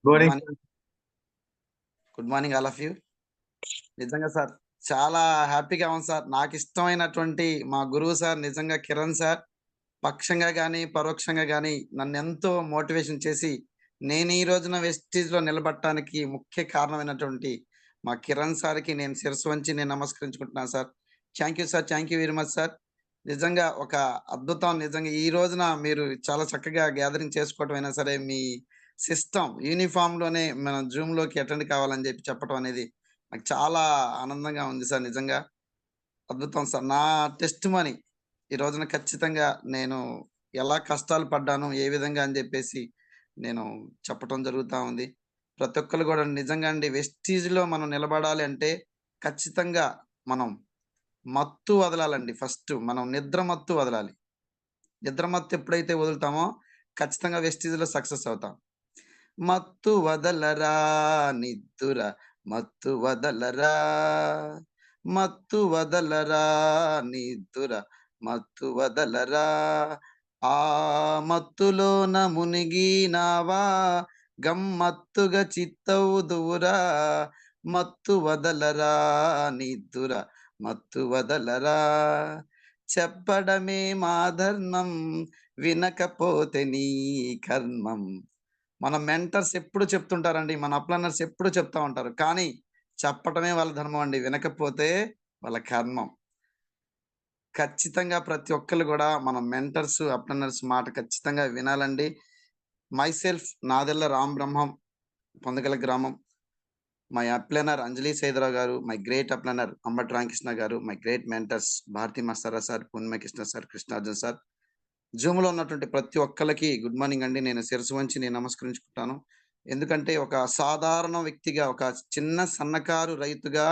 Good good morning. Morning. Good morning all of you. నిజంగా sir చాలా హ్యాపీగా ఉంది సార్. నాకిష్టమైనటువంటి మా గురువు సార్ నిజంగా కిరణ్ సార్ పక్షంగా గాని, పరోక్షంగా గాని నన్నెంతో మోటివేషన్ చేసి, నేను ఈ రోజున వెస్టీజ్‌లో నిలబడటానికి ముఖ్య కారణమైనటువంటి మా కిరణ్ సార్‌కి నేను శిరస్సు వంచి నేను నమస్కరించుకుంటున్నాను sir. Thank you sir. Thank you very much sir. నిజంగా ఒక అద్భుతం. నిజంగా ఈ రోజున మీరు చాలా చక్కగా గ్యాదరింగ్ చేసుకోవటం అయినా సరే, మీ సిస్టమ్ యూనిఫార్మ్‌లోనే మనం జూమ్‌లోకి అటెండ్ కావాలని చెప్పటం అనేది నాకు చాలా ఆనందంగా ఉంది సార్ నిజంగా. అద్భుతం సార్. నా టెస్టిమనీ ఈ రోజున ఖచ్చితంగా నేను ఎలా కష్టాలు పడ్డాను, ఏ విధంగా అని జెప్పేసి నేను చెప్పటం జరుగుతా ఉంది. ప్రతి ఒక్కళ్ళు గూడా నిజంగా అండి వెస్టీజ్‌లో మనం నిలబడాలి అంటే ఖచ్చితంగా మనం మత్తు వదలాలండి ఫస్టు. మనం నిద్ర మత్తు వదలాలి. నిద్ర మత్తు ఎప్పుడైతే వదులుతామో ఖచ్చితంగా వెస్టీజ్‌లో సక్సెస్ అవుతాం. మత్తు వదలరా నిద్దుర మత్తు వదలరా మత్తు వదలరా నిద్దుర మత్తు వదలరా ఆ మత్తులోన మునిగినావా గమ్మత్తుగా చిత్తవుదువురా మత్తు వదలరా నిద్దుర మత్తు వదలరా చెప్పడమే మా ధర్మం వినకపోతే నీ కర్మం. మన మెంటర్స్ ఎప్పుడు చెప్తుంటారండి. మన అప్‌లర్నర్స్ ఎప్పుడు చెప్తా ఉంటారు. కానీ చెప్పటమే వాళ్ళ ధర్మం అండి. వినకపోతే వాళ్ళ కర్మం. ఖచ్చితంగా ప్రతి ఒక్కళ్ళు గూడా మన మెంటర్స్, అప్‌లర్నర్స్ మాట ఖచ్చితంగా వినాలండి. నాదెల్ల రామ్ బ్రహ్మం, పొందగల గ్రామం. మై అప్‌లర్నర్ అంజలి సేదరావు గారు, మై గ్రేట్ అప్‌లర్నర్ అంబటి రామకృష్ణ గారు, మై గ్రేట్ మెంటర్స్ భారతి మస్తారా sir, Purnima Krishna sir, Krishnarjun sir. జూమ్‌లో ఉన్నటువంటి ప్రతి ఒక్కళ్ళకి గుడ్ మార్నింగ్ అండి. నేను శిరస్సు వంచి నేను నమస్కరించుకుంటాను. ఎందుకంటే ఒక సాధారణ వ్యక్తిగా, ఒక చిన్న సన్నకారు రైతుగా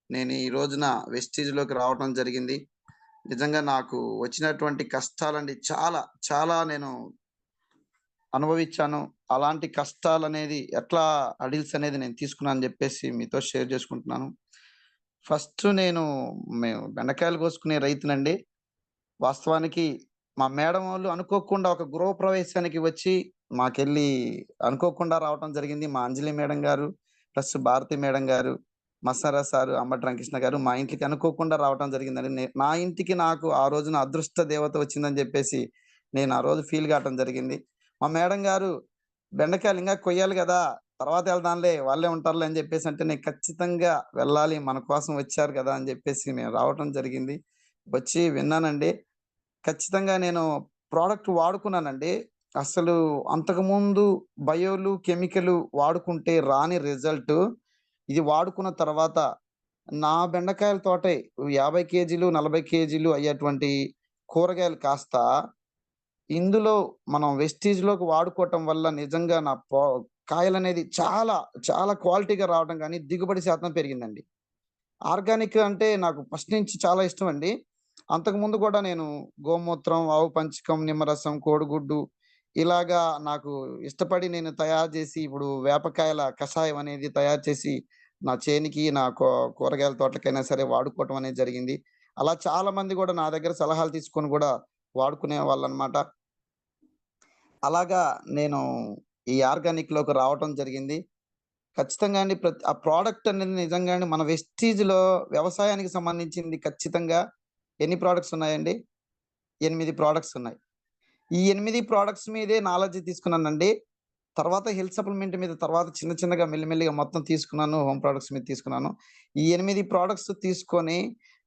నేను ఈ రోజున వెస్టీజ్‌లోకి రావటం జరిగింది. నిజంగా నాకు వచ్చినటువంటి కష్టాలండి చాలా, చాలా నేను అనుభవిచ్చాను. అలాంటి కష్టాలనేది ఎట్లా హడిల్స్ అనేది నేను తీసుకున్నాను అని జెప్పేసి మీతో షేర్ జేసుకుంటున్నాను. ఫస్ట్ మేము బెండకాయలు కోసుకునే రైతునండి. వాస్తవానికి మా మేడం వాళ్ళు అనుకోకుండా ఒక గృహప్రవేశానికి వచ్చి మాకెళ్ళి అనుకోకుండా రావటం జరిగింది. మా అంజలి మేడం గారు, ప్లస్ భారతి మేడం గారు, మసారా సారు, అంబటి రామకృష్ణ గారు మా ఇంటికి అనుకోకుండా రావటం జరిగిందండి. నా ఇంటికి నాకు ఆ రోజున అదృష్ట దేవత వచ్చిందని జెప్పేసి నేను ఆ రోజు ఫీల్ కావటం జరిగింది. మా మేడం గారు బెండకాయలు ఇంకా కొయ్యాలి గదా! తర్వాత ఎళ్దాంలే వాళ్ళే ఉంటారులే అని జెప్పేసంటే నేను ఖచ్చితంగా వెళ్ళాలి మన కోసం వచ్చారు గదా! అని జెప్పేసి నేను రావటం జరిగింది. వచ్చి విన్నానండి. ఖచ్చితంగా నేను ప్రొడక్ట్ వాడుకున్నానండి. అసలు అంతకుముందు బయోలు, కెమికలు వాడుకుంటే రాని రిజల్టు, ఇది వాడుకున్న తర్వాత నా బెండకాయల తోటే 50 కేజీలు, 40 కేజీలు అయ్యేటువంటి కూరగాయలు కాస్త ఇందులో మనం వెస్టీజ్‌లోకి వాడుకోవటం వల్ల నిజంగా నా కాయలనేది చాలా, చాలా క్వాలిటీగా రావడం గాని, దిగుబడి శాతం పెరిగిందండి. ఆర్గానిక్ అంటే నాకు ఫస్ట్ నుంచి చాలా ఇష్టమండి. అంతకుముందు కూడా నేను గోమూత్రం, ఆవు పంచకం, నిమ్మరసం, కోడిగుడ్డు ఇలాగా నాకు ఇష్టపడి నేను తయారు చేసి ఇప్పుడు వేపకాయల కషాయం అనేది తయారు చేసి నా చేనికి, నా కూరగాయల తోటలకైనా సరే వాడుకోవటం అనేది జరిగింది. అలా చాలా మంది గూడా నా దగ్గర సలహాలు తీసుకొని గూడా వాడుకునేవాళ్ళనమాట. అలాగా నేను ఈ ఆర్గానిక్‌లోకి రావటం జరిగింది. ఖచ్చితంగా అండి. ఆ ప్రొడక్ట్ అనేది నిజంగానే మన వెస్టీజ్‌లో వ్యవసాయానికి సంబంధించింది ఖచ్చితంగా ఎన్ని ప్రొడక్ట్స్ ఉన్నాయండి? 8 ప్రొడక్ట్స్ ఉన్నాయి. ఈ 8 ప్రొడక్ట్స్ మీదే నాలెడ్జ్ తీసుకున్నానండి. తర్వాత హెల్త్ సప్లిమెంట్ మీద తర్వాత చిన్న చిన్నగా మెల్లిమెల్లిగా మొత్తం తీసుకున్నాను. హోమ్ ప్రొడక్ట్స్ మీద తీసుకున్నాను. ఈ 8 ప్రొడక్ట్స్ తీసుకొని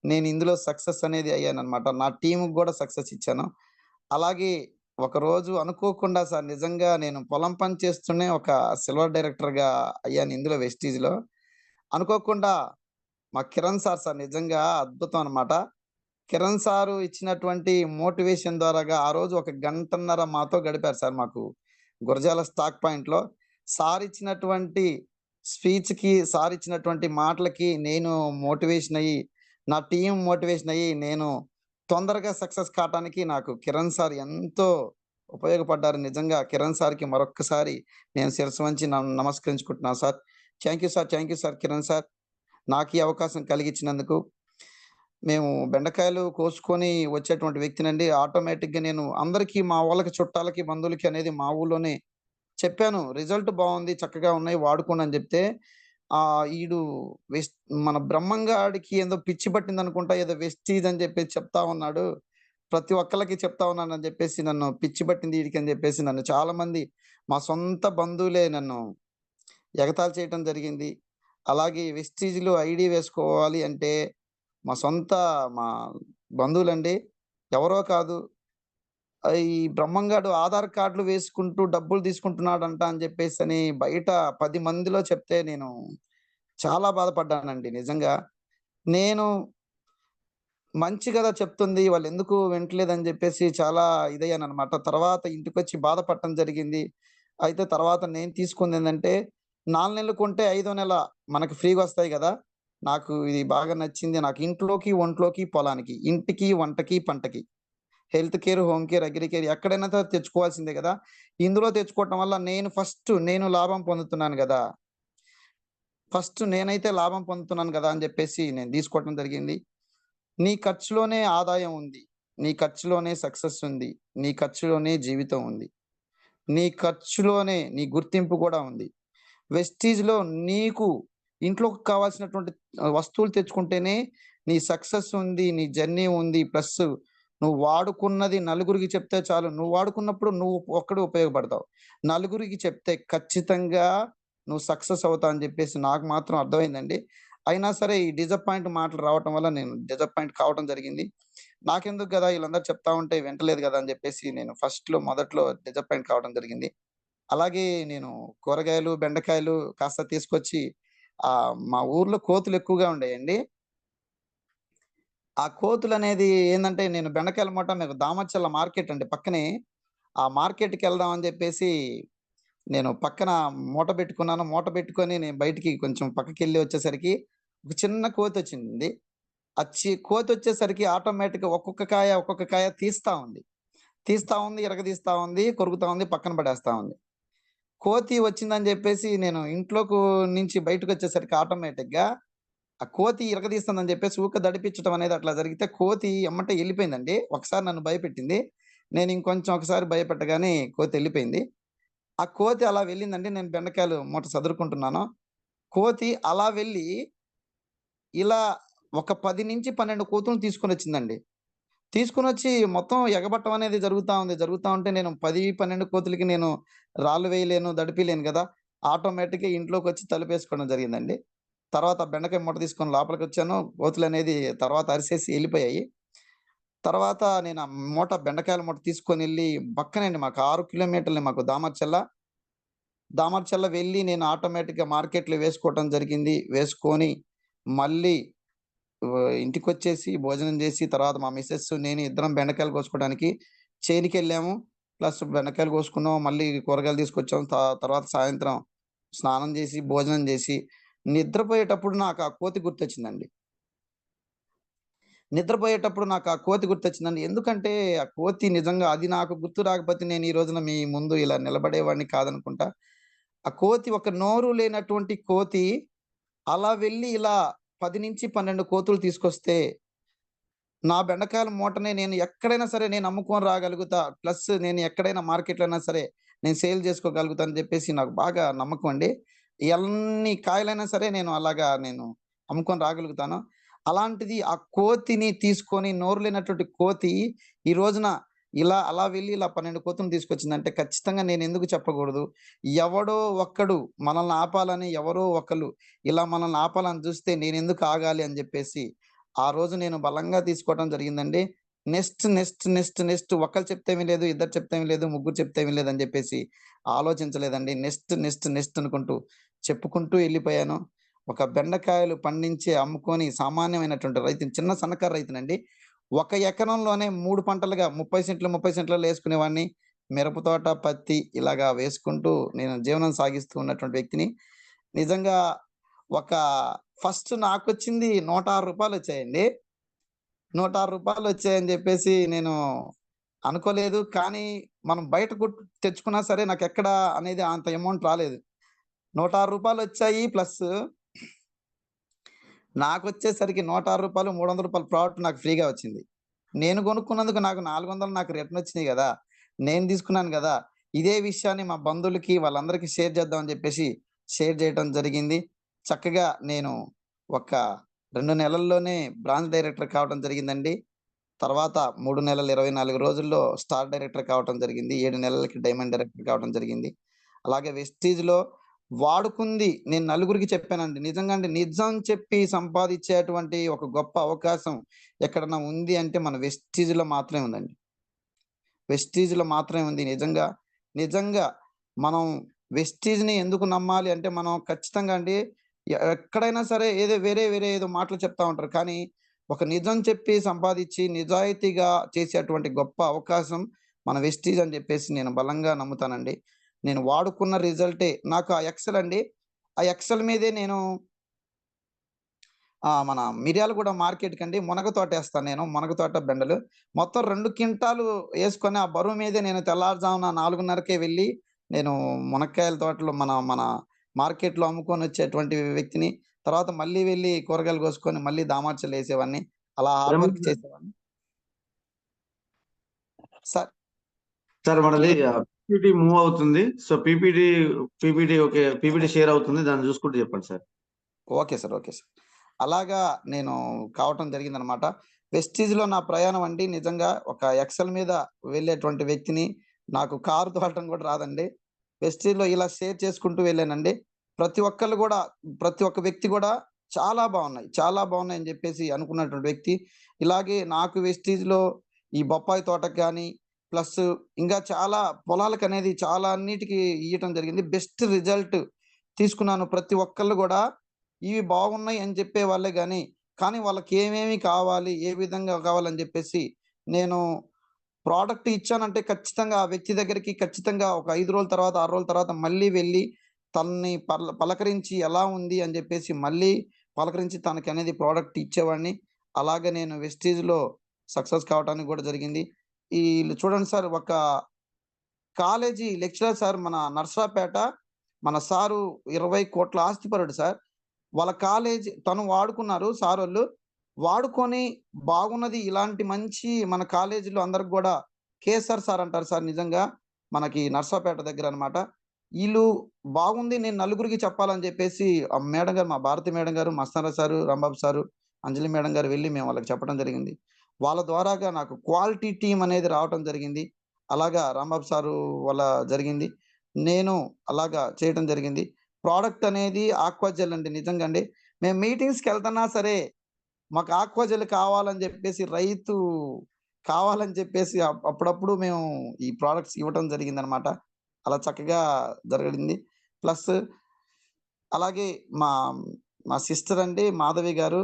నేను ఇందులో సక్సెస్ అనేది అయ్యానన్నమాట. నా టీమ్‌కి గూడా సక్సెస్ ఇచ్చాను. అలాగే ఒకరోజు అనుకోకుండా సార్ నిజంగా నేను పొలం పని చేస్తూనే ఒక సిల్వర్ డైరెక్టర్‌గా అయ్యాను ఇందులో వెస్టీజ్‌లో. అనుకోకుండా మా కిరణ్ సార్ నిజంగా అద్భుతం అన్నమాట. కిరణ్ సారు ఇచ్చినటువంటి మోటివేషన్ ద్వారాగా ఆ రోజు ఒక గంటన్నర మాతో గడిపారు సార్ మాకు. గురజాల స్టాక్ పాయింట్‌లో. సార్ ఇచ్చినటువంటి స్పీచ్‌కి, సార్ ఇచ్చినటువంటి మాటలకి నేను మోటివేషన్ అయ్యి, నా టీమ్ మోటివేషన్ అయ్యి, నేను తొందరగా సక్సెస్ కాటానికి నాకు కిరణ్ సార్ ఎంతో ఉపయోగపడ్డారు. నిజంగా కిరణ్ సార్‌కి మరొక్కసారి నేను శిరస్సు వంచి నమస్కరించుకుంటున్నాను sir. Thank you sir. Thank you sir Kiran sir. నాకు ఈ అవకాశం కలిగించినందుకు. మేము బెండకాయలు కోసుకొని వచ్చేటువంటి వ్యక్తినండి. ఆటోమేటిక్‌గా నేను అందరికీ మా వోళ్ళకి, చుట్టాలకి, బంధువులకి అనేది మా ఊర్లోనే చెప్పాను. రిజల్ట్ బావుంది. చక్కగా ఉన్నాయి. వాడుకోండి అని జెప్తే ఈడు వెస్ మన బ్రహ్మంగాడికి ఏందో పిచ్చి పట్టిందనుకుంటా ఏదో వెస్టీజ్ అని జెప్పేసి చెప్తా ఉన్నాడు. ప్రతి ఒక్కళ్ళకి చెప్తా ఉన్నానని జెప్పేసి నన్ను పిచ్చి పట్టింది ఈడికి అని జెప్పేసి నన్ను చాలామంది మా సొంత బంధువులే నన్ను ఎగతాళి చేయటం జరిగింది. అలాగే వెస్టీజ్‌లో ఐడీ వేసుకోవాలి అంటే మా సొంత మా బంధువులండి. ఎవరో కాదు. ఈ బ్రహ్మంగాడు ఆధార్ కార్డ్‌లు వేసుకుంటూ డబ్బులు తీసుకుంటున్నాడంట అని జెప్పేసని బయట 10 మందిలో చెప్తే నేను చాలా బాధపడ్డానండి నిజంగా. నేను మంచి గదా చెప్తుంది. వాళ్ళెందుకు వింటలేదని జెప్పేసి చాలా ఇదయ్యాననమాట. తర్వాత ఇంటికొచ్చి బాధపడటం జరిగింది. అయితే తర్వాత నేను తీసుకుందేందంటే 4 నెలలు కొంటే ఐదో నెల మనకు ఫ్రీగొస్తాయి గదా! నాకు ఇది బాగా నచ్చింది. నాకు ఇంట్లోకి, ఒంట్లోకి, పొలానికి, ఇంటికి, వంటకి, పంటకి. Health care, home care, agri care ఎక్కడైనా తెచ్చుకోవాల్సిందే గదా! ఇందులో తెచ్చుకోవటం వల్ల నేను లాభం పొందుతున్నాను గదా! ఫస్ట్ నేనైతే లాభం పొందుతున్నాను గదా! అని జెప్పేసి నేను తీసుకోవటం జరిగింది. నీ ఖర్చులోనే ఆదాయం ఉంది. నీ ఖర్చులోనే సక్సెస్ ఉంది. నీ ఖర్చులోనే జీవితం ఉంది. నీ ఖర్చులోనే నీ గుర్తింపు గూడా ఉంది. వెస్టీజ్‌లో నీకు ఇంట్లోకి కావాల్సినటువంటి వస్తువులు తెచ్చుకుంటేనే నీ సక్సెస్ ఉంది. నీ జర్నీ ఉంది. ప్లస్ నువ్వు వాడుకున్నది నలుగురికి చెప్తే చాలు. నువ్వు వాడుకున్నప్పుడు నువ్వు ఒక్కడివి ఉపయోగపడతావు. నలుగురికి చెప్తే ఖచ్చితంగా నువ్వు సక్సెస్ అవుతావు అని జెప్పేసి నాకు మాత్రం అర్థమైందండి. అయినా సరే ఈ డిసప్పాయింట్ మాటలు రావటం వల్ల నేను డిసప్పాయింట్ కావటం జరిగింది. నాకెందుకు గదా! ఈళ్ళందరూ చెప్తా ఉంటే వింటలేదు గదా! అని జెప్పేసి నేను మొదట్లో డిసప్పాయింట్ కావడం జరిగింది. అలాగే నేను కూరగాయలు, బెండకాయలు కాస్త తీసుకొచ్చి మా ఊర్లో కోతులు ఎక్కువగా ఉండేయండి. ఆ కోతులనేది ఏందంటే నేను బెండకాయల మూట మీకు దామర్చల్ల మార్కెట్ అండి పక్కనే. ఆ మార్కెట్‌కెళ్దాం అని జెప్పేసి నేను పక్కన మూట బెట్టుకున్నాను. మూట బెట్టుకొని నేను బయటికి కొంచెం పక్కకెళ్ళి వచ్చేసరికి ఒక చిన్న కోతొచ్చింది. కోతొచ్చేసరికి ఆటోమేటిక్‌గా ఒక్కొక్క కాయ తీస్తా ఉంది. తీస్తా ఉంది, ఇరగదీస్తా ఉంది, కొరుకుతా ఉంది, పక్కన పడేస్తా ఉంది. కోతి వచ్చిందని జెప్పేసి నేను నుంచి బయటకొచ్చేసరికి ఆటోమేటిక్‌గా ఆ కోతి ఇరగదీస్తుందని జెప్పేసి దడిపిచ్చటం అనేది అట్లా జరిగితే కోతి ఎమ్మటే ఎళ్ళిపోయిందండి. ఒకసారి నన్ను భయపెట్టింది. నేను ఇంకొంచెం ఒకసారి భయపెట్టగానే కోతెళ్ళిపోయింది. ఆ కోతి అలా వెళ్ళిందండి. నేను బెండకాయలు మూట సదురుకుంటున్నాను. కోతి అలా వెళ్ళి ఇలా ఒక 10-12 కోతులను తీసుకొనొచ్చిందండి. తీసుకొనొచ్చి మొత్తం ఎగబట్టం అనేది జరుగుతా ఉంది. జరుగుతా ఉంటే నేను 10, 12 కోతులకి నేను రాళ్ళు వేయలేను, దడిపియలేను గదా! ఆటోమేటిక్‌గా ఇంట్లోకొచ్చి తలుపేసుకోవడం జరిగిందండి. తర్వాత బెండకాయ మూట తీసుకొని లోపలికొచ్చాను. కోతులనేది తర్వాత అరిసేసి ఎళ్ళిపోయాయి. తర్వాత నేను బెండకాయల మూట తీసుకొనెళ్ళి పక్కనండి మాకు 6 కిలోమీటర్లే మాకు దామర్చల్ల. దామర్చల్ల వెళ్ళి నేను ఆటోమేటిక్‌గా మార్కెట్‌లో వేసుకోవటం జరిగింది. వేసుకొని మళ్ళీ ఇంటికొచ్చేసి భోజనం జేసి తర్వాత మా మిసెస్, నేను ఇద్దరం బెండకాయలు కోసుకోవడానికి చేనుకెళ్ళాము. ప్లస్ బెండకాయలు కోసుకున్నాం. మళ్ళీ కూరగాయలు తీసుకొచ్చాం. తర్వాత సాయంత్రం స్నానం జేసి, భోజనం జేసి, నిద్రపోయేటప్పుడు నాకు ఆ కోతి గుర్తొచ్చిందండి. నిద్రపోయేటప్పుడు నాకు ఆ కోతి గుర్తొచ్చిందండి. ఎందుకంటే, ఆ కోతి నిజంగా అది నాకు గుర్తు రాకపోతే నేను ఈ రోజున మీ ముందు ఇలా నిలబడేవాడిని కాదనుకుంటా. ఆ కోతి ఒక నోరు లేనటువంటి కోతి అలా వెళ్లి ఇలా 10-12 కోతులు తీసుకొస్తే నా బెండకాయల మూటని నేను ఎక్కడైనా సరే నేను అమ్ముకొని రాగలుగుతా. ప్లస్ నేను ఎక్కడైనా మార్కెట్‌లో అయినా సరే నేను సేల్ చేసుకోగలుగుతా అని జెప్పేసి నాకు బాగా నమ్మకం అండి. ఎన్ని కాయలైనా సరే నేను అమ్ముకొని రాగలుగుతాను. అలాంటిది ఆ కోతిని తీసుకొని నోరు లేనటువంటి కోతి ఈ రోజున అలా వెళ్లి ఇలా 12 కోతులను తీసుకొచ్చిందంటే ఖచ్చితంగా నేనెందుకు చెప్పకూడదు? ఎవడో ఒక్కడు మనల్ని ఆపాలని ఎవరో ఒకళ్ళు ఇలా మనల్ని ఆపాలని చూస్తే నేనెందుకు ఆగాలి అని జెప్పేసి ఆ రోజు నేను బలంగా తీసుకోవటం జరిగిందండి. నెక్స్ట్ ఒకళ్ళు చెప్తే వినలేదు, ఇద్దరు చెప్తే వినలేదు, ముగ్గురు చెప్తే వినలేదని జెప్పేసి ఆలోచించలేదండి. నెక్స్ట్ అనుకుంటూ చెప్పుకుంటూ ఎళ్ళిపోయాను. ఒక బెండకాయలు పండించి అమ్ముకొని సామాన్యమైనటువంటి రైతుని చిన్న సన్నకారు రైతునండి. ఒక ఎకరంలోనే 3 పంటలుగా 30 సెంట్లలో యేసుకునేవాడిని. మిరప తోట, పత్తి ఇలాగా వేసుకుంటూ నేను జీవనం సాగిస్తూ ఉన్నటువంటి వ్యక్తిని. నిజంగా ఒక ఫస్ట్ నాకొచ్చింది రూ. 106 వచ్చాయండి. రూ. 106 వచ్చాయని జెప్పేసి నేను అనుకోలేదు. కానీ మనం బయట తెచ్చుకున్నా సరే నాకెక్కడ అనేది అంత అమౌంట్ రాలేదు. రూ. 106 వచ్చాయి. ప్లస్ నాకొచ్చేసరికి రూ. 106 రూ. 300 ప్రోడక్ట్ నాకు ఫ్రీగా వచ్చింది. నేను కొనుక్కున్నందుకు నాకు 400 నాకు రిటర్న్ వచ్చినాయి గదా! నేను తీసుకున్నాను గదా! ఇదే విషయాన్ని మా బంధువులకి వాళ్ళందరికీ షేర్ చేద్దామని చెప్పేసి షేర్ చేయడం జరిగింది. చక్కగా నేను ఒక 2 నెలల్లోనే బ్రాంచ్ డైరెక్టర్ కావడం జరిగిందండి. తర్వాత 3 నెలల 24 రోజుల్లో స్టార్ డైరెక్టర్ కావటం జరిగింది. 7 నెలలకి డైమండ్ డైరెక్టర్ కావటం జరిగింది. అలాగే వెస్టీజ్‌లో వాడుకుంది నేను నలుగురికి చెప్పానండి. నిజంగా అండి. నిజం చెప్పి సంపాదించేటువంటి ఒక గొప్ప అవకాశం ఎక్కడన్నా ఉంది అంటే మన వెస్టీజ్‌లో మాత్రమే ఉందండి. వెస్టీజ్‌లో మాత్రమే ఉంది. నిజంగా, నిజంగా మనం వెస్టీజ్‌ని ఎందుకు నమ్మాలి అంటే మనం ఖచ్చితంగా అండి ఎక్కడైనా సరే ఏదో వేరే వేరే ఏదో మాటలు చెప్తా ఉంటారు. కానీ ఒక నిజం చెప్పి సంపాదించి నిజాయితీగా చేసేటువంటి గొప్ప అవకాశం మన వెస్టీజ్ అని చెప్పేసి నేను బలంగా నమ్ముతానండి. నేను వాడుకున్న రిజల్టే నాకు ఆ ఎక్సెల్ అండి. ఆ ఎక్సెల్ మీదే నేను మన మిర్యాలగూడ మార్కెట్‌కండి మునగ తోటేస్తాను నేను. మునగ తోట, బెండలు. మొత్తం 2 క్వింటాలు యేసుకొని ఆ బరువు మీదే నేను తెల్లారుజామున 4:30కే వెళ్ళి నేను మునక్కాయల తోటలో మన మన మార్కెట్‌లో అమ్ముకొనొచ్చేటువంటి వ్యక్తిని. తర్వాత మళ్ళీ వెళ్లి కూరగాయలు కోసుకొని మళ్ళీ దామార్చలేసేవాడిని. అలా హార్డ్ వర్క్ రమేష్ చేసేవాడిని. సార్ సార్ మనది ఏది పీపీటీ మూవ్ అవుతుంది. So PPT okay. PPT share అవుతుంది. దాన్ని చూసుకుంటూ చెప్పండి sir. Okay sir. Okay sir. అలాగా నేను కావటం జరిగిందనమాట. వెస్టీజ్‌లో నా ప్రయాణం అండి నిజంగా ఒక ఎక్సెల్ మీద వెళ్ళేటువంటి వ్యక్తిని. నాకు కారు తోలటం కూడా రాదండి. వెస్టీజ్‌లో ఇలా షేర్ చేసుకుంటూ వెళ్ళానండి. ప్రతి ఒక్కళ్ళు గూడా ప్రతి ఒక్క వ్యక్తి గూడా చాలా బావున్నాయి. చాలా బావున్నాయని జెప్పేసి అనుకున్నటువంటి వ్యక్తి. ఇలాగే నాకు వెస్టీజ్‌లో ఈ బొప్పాయి తోటకి గాని, ప్లస్ ఇంకా చాలా పొలాలకనేది చాలా అన్నిటికి ఇయ్యటం జరిగింది. బెస్ట్ రిజల్ట్ తీసుకున్నాను. ప్రతి ఒక్కళ్ళు గూడా ఇవి బాగున్నాయి అని చెప్పేవాళ్ళే గాని, కానీ వాళ్ళకేమేమి కావాలి, ఏ విధంగా కావాలని జెప్పేసి నేను ప్రొడక్ట్ ఇచ్చానంటే ఖచ్చితంగా ఆ వ్యక్తి దగ్గరికి ఖచ్చితంగా ఒక 5 రోజుల తర్వాత, 6 రోజుల తర్వాత మళ్ళీ వెళ్ళి తనని పలకరించి ఎలా ఉంది అని జెప్పేసి మళ్ళీ పలకరించి తనకనేది ప్రొడక్ట్ ఇచ్చేవాడిని. అలాగే నేను వెస్టీజ్‌లో సక్సెస్ కావటానికి గూడా జరిగింది. ఈళ్ళు చూడండి సార్ ఒక కాలేజీ లెక్చరర్ సార్ మన నర్సరావుపేట మన సారు 20,00,00,000 ఆస్తిపరుడు సార్. వాళ్ళ కాలేజీ తను వాడుకున్నారు సారోళ్ళు. వాడుకొని బాగున్నది ఇలాంటి మంచి మన కాలేజీలో అందరికి గూడా కేఎస్ఆర్ సార్ అంటారు సార్ నిజంగా. మనకి నర్సాపేట దగ్గరనమాట. ఈళ్ళు బాగుంది నేను నలుగురికి చెప్పాలని జెప్పేసి మేడం గారు మా భారతి మేడం గారు, మస్తానరావు సారు, రాంబాబు సారు, అంజలి మేడం గారు వెళ్లి మేము వాళ్ళకి చెప్పడం జరిగింది. వాళ్ళ ద్వారాగా నాకు క్వాలిటీ టీమ్ అనేది రావటం జరిగింది. అలాగా రాంబాబు సారు వల్ల జరిగింది. నేను అలాగా చేయటం జరిగింది. ప్రొడక్ట్ అనేది ఆక్వా జెల్ అండి నిజంగా అండి. మేము మీటింగ్స్‌కెళ్తున్నా సరే, మాకు ఆక్వా జెల్ కావాలని జెప్పేసి రైతు కావాలని చెప్పేసి అప్పుడప్పుడు మేము ఈ ప్రొడక్ట్స్ ఇవ్వటం జరిగిందనమాట. అలా చక్కగా జరిగింది. ప్లస్ అలాగే మా మా సిస్టర్ అండి మాధవి గారు.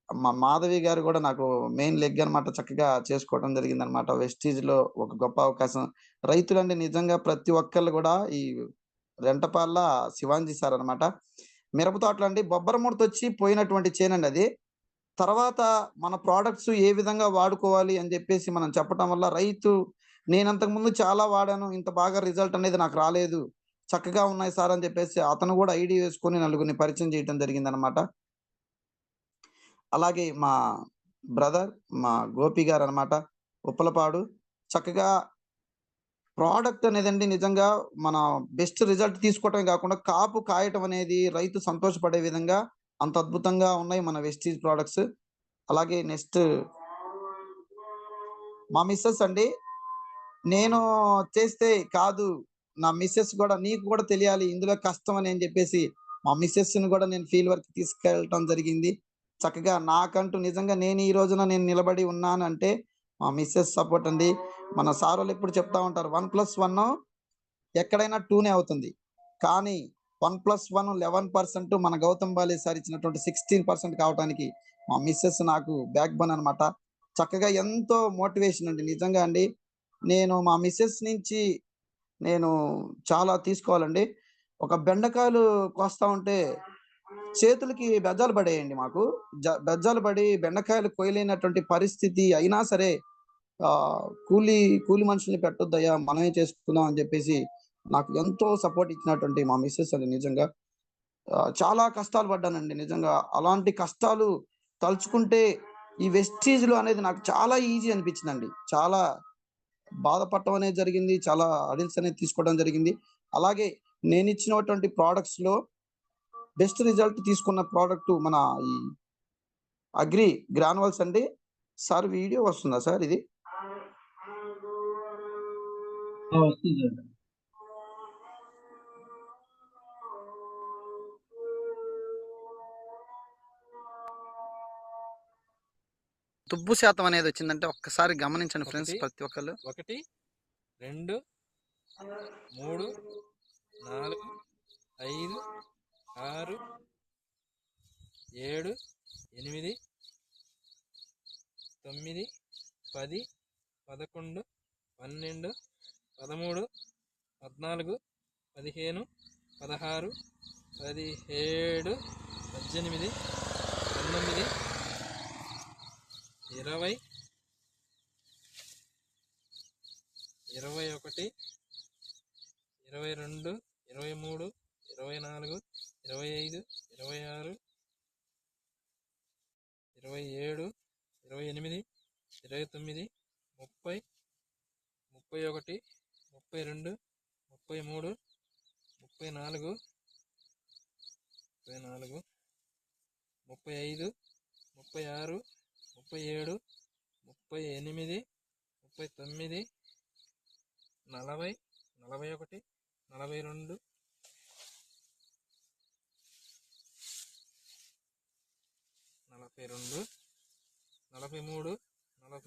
మా మాధవి గారు గూడా నాకు మెయిన్ లెగ్ అనమాట. చక్కగా చేసుకోవడం జరిగిందనమాట. వెస్టీజ్‌లో ఒక గొప్ప అవకాశం. రైతులండి నిజంగా ప్రతి ఒక్కళ్ళు గూడా ఈ రెంటపాళ్ళ శివాంజీ సార్ అనమాట. మిరప తోటలో అండి బొబ్బర ముడతొచ్చి పోయినటువంటి చేనండి అది. తర్వాత మన ప్రొడక్ట్స్ ఏ విధంగా వాడుకోవాలి అని జెప్పేసి మనం చెప్పటం వల్ల రైతు నేనంతకుముందు చాలా వాడాను. ఇంత బాగా రిజల్ట్ అనేది నాకు రాలేదు. చక్కగా ఉన్నాయి సార్ అని జెప్పేసి అతను గూడా ఐడీ వేసుకొని నలుగురిని పరిచయం చేయటం జరిగిందనమాట. అలాగే మా బ్రదర్ మా గోపి గారనమాట. ఉప్పలపాడు. చక్కగా ప్రొడక్ట్ అనేదండి నిజంగా మన బెస్ట్ రిజల్ట్ తీసుకోవటమే గాకుండా కాపు కాయటం అనేది రైతు సంతోషపడే విధంగా అంత అద్భుతంగా ఉన్నాయి మన వెస్టీజ్ ప్రొడక్ట్స్. అలాగే నెక్స్ట్ మా మిసెస్ అండి. నేను చేస్తే కాదు. నా మిసెస్ గూడా నీకు గూడా తెలియాలి ఇందులో కష్టం అని జెప్పేసి, మా మిసెస్‌ని గూడా నేను ఫీల్డ్ వర్క్‌కి తీసుకెళ్ళటం జరిగింది. చక్కగా నాకంటూ నిజంగా నేను ఈ రోజున నేను నిలబడి ఉన్నానంటే, మా మిసెస్ సపోర్ట్ అండి. మన సారోళ్ళు ఎప్పుడు చెప్తా ఉంటారు 1+1 ఎక్కడైనా 2నే అవుతుంది. కానీ 1+1 11% మన గౌతమ్ బాలే సార్ ఇచ్చినటువంటి 16% కావటానికి మా మిసెస్ నాకు బ్యాక్ బోన్ అనమాట. చక్కగా ఎంతో మోటివేషన్ అండి. నిజంగా అండి. నేను మా మిసెస్ నుంచి నేను చాలా తీసుకోవాలండి. ఒక బెండకాయలు కోస్తా ఉంటే చేతులకి బెజ్జాలు పడాయండి మాకు. బెజ్జాలు పడి బెండకాయలు కొయ్యలేనటువంటి పరిస్థితి అయినా సరే కూలీ కూలి మనుషుల్ని పెట్టొద్దయ్యా! మనమే చేసుకుందాం అని జెప్పేసి నాకు ఎంతో సపోర్ట్ ఇచ్చినటువంటి మా మిసెస్ అండి నిజంగా. చాలా కష్టాలు పడ్డానండి నిజంగా. అలాంటి కష్టాలు తలుచుకుంటే ఈ వెస్టీజ్‌లో అనేది నాకు చాలా ఈజీ అనిపించిందండి. చాలా బాధపడటం అనేది జరిగింది. చాలా అడిల్స్ అనేది తీసుకోవడం జరిగింది. అలాగే నేను ఇచ్చినటువంటి ప్రొడక్ట్స్‌లో బెస్ట్ రిజల్ట్ తీసుకున్న ప్రొడక్ట్ మన ఈ అగ్రి గ్రాన్యువల్స్ అండి. సార్ వీడియో వస్తుందా సార్ ఇది? వస్తుంది సార్. దుబ్బు శాతం అనేది వచ్చిందంటే ఒక్కసారి గమనించండి ఫ్రెండ్స్ ప్రతి ఒక్కళ్ళు. 1 2 3 4 5 6 7 8 9 10 11 12 13 14 15 16 17 18 19 20 21 22 23 24 25 26 27 28 29 30 31 32 33 34 35 36 37 38 39 40 41 42 42 43 44 45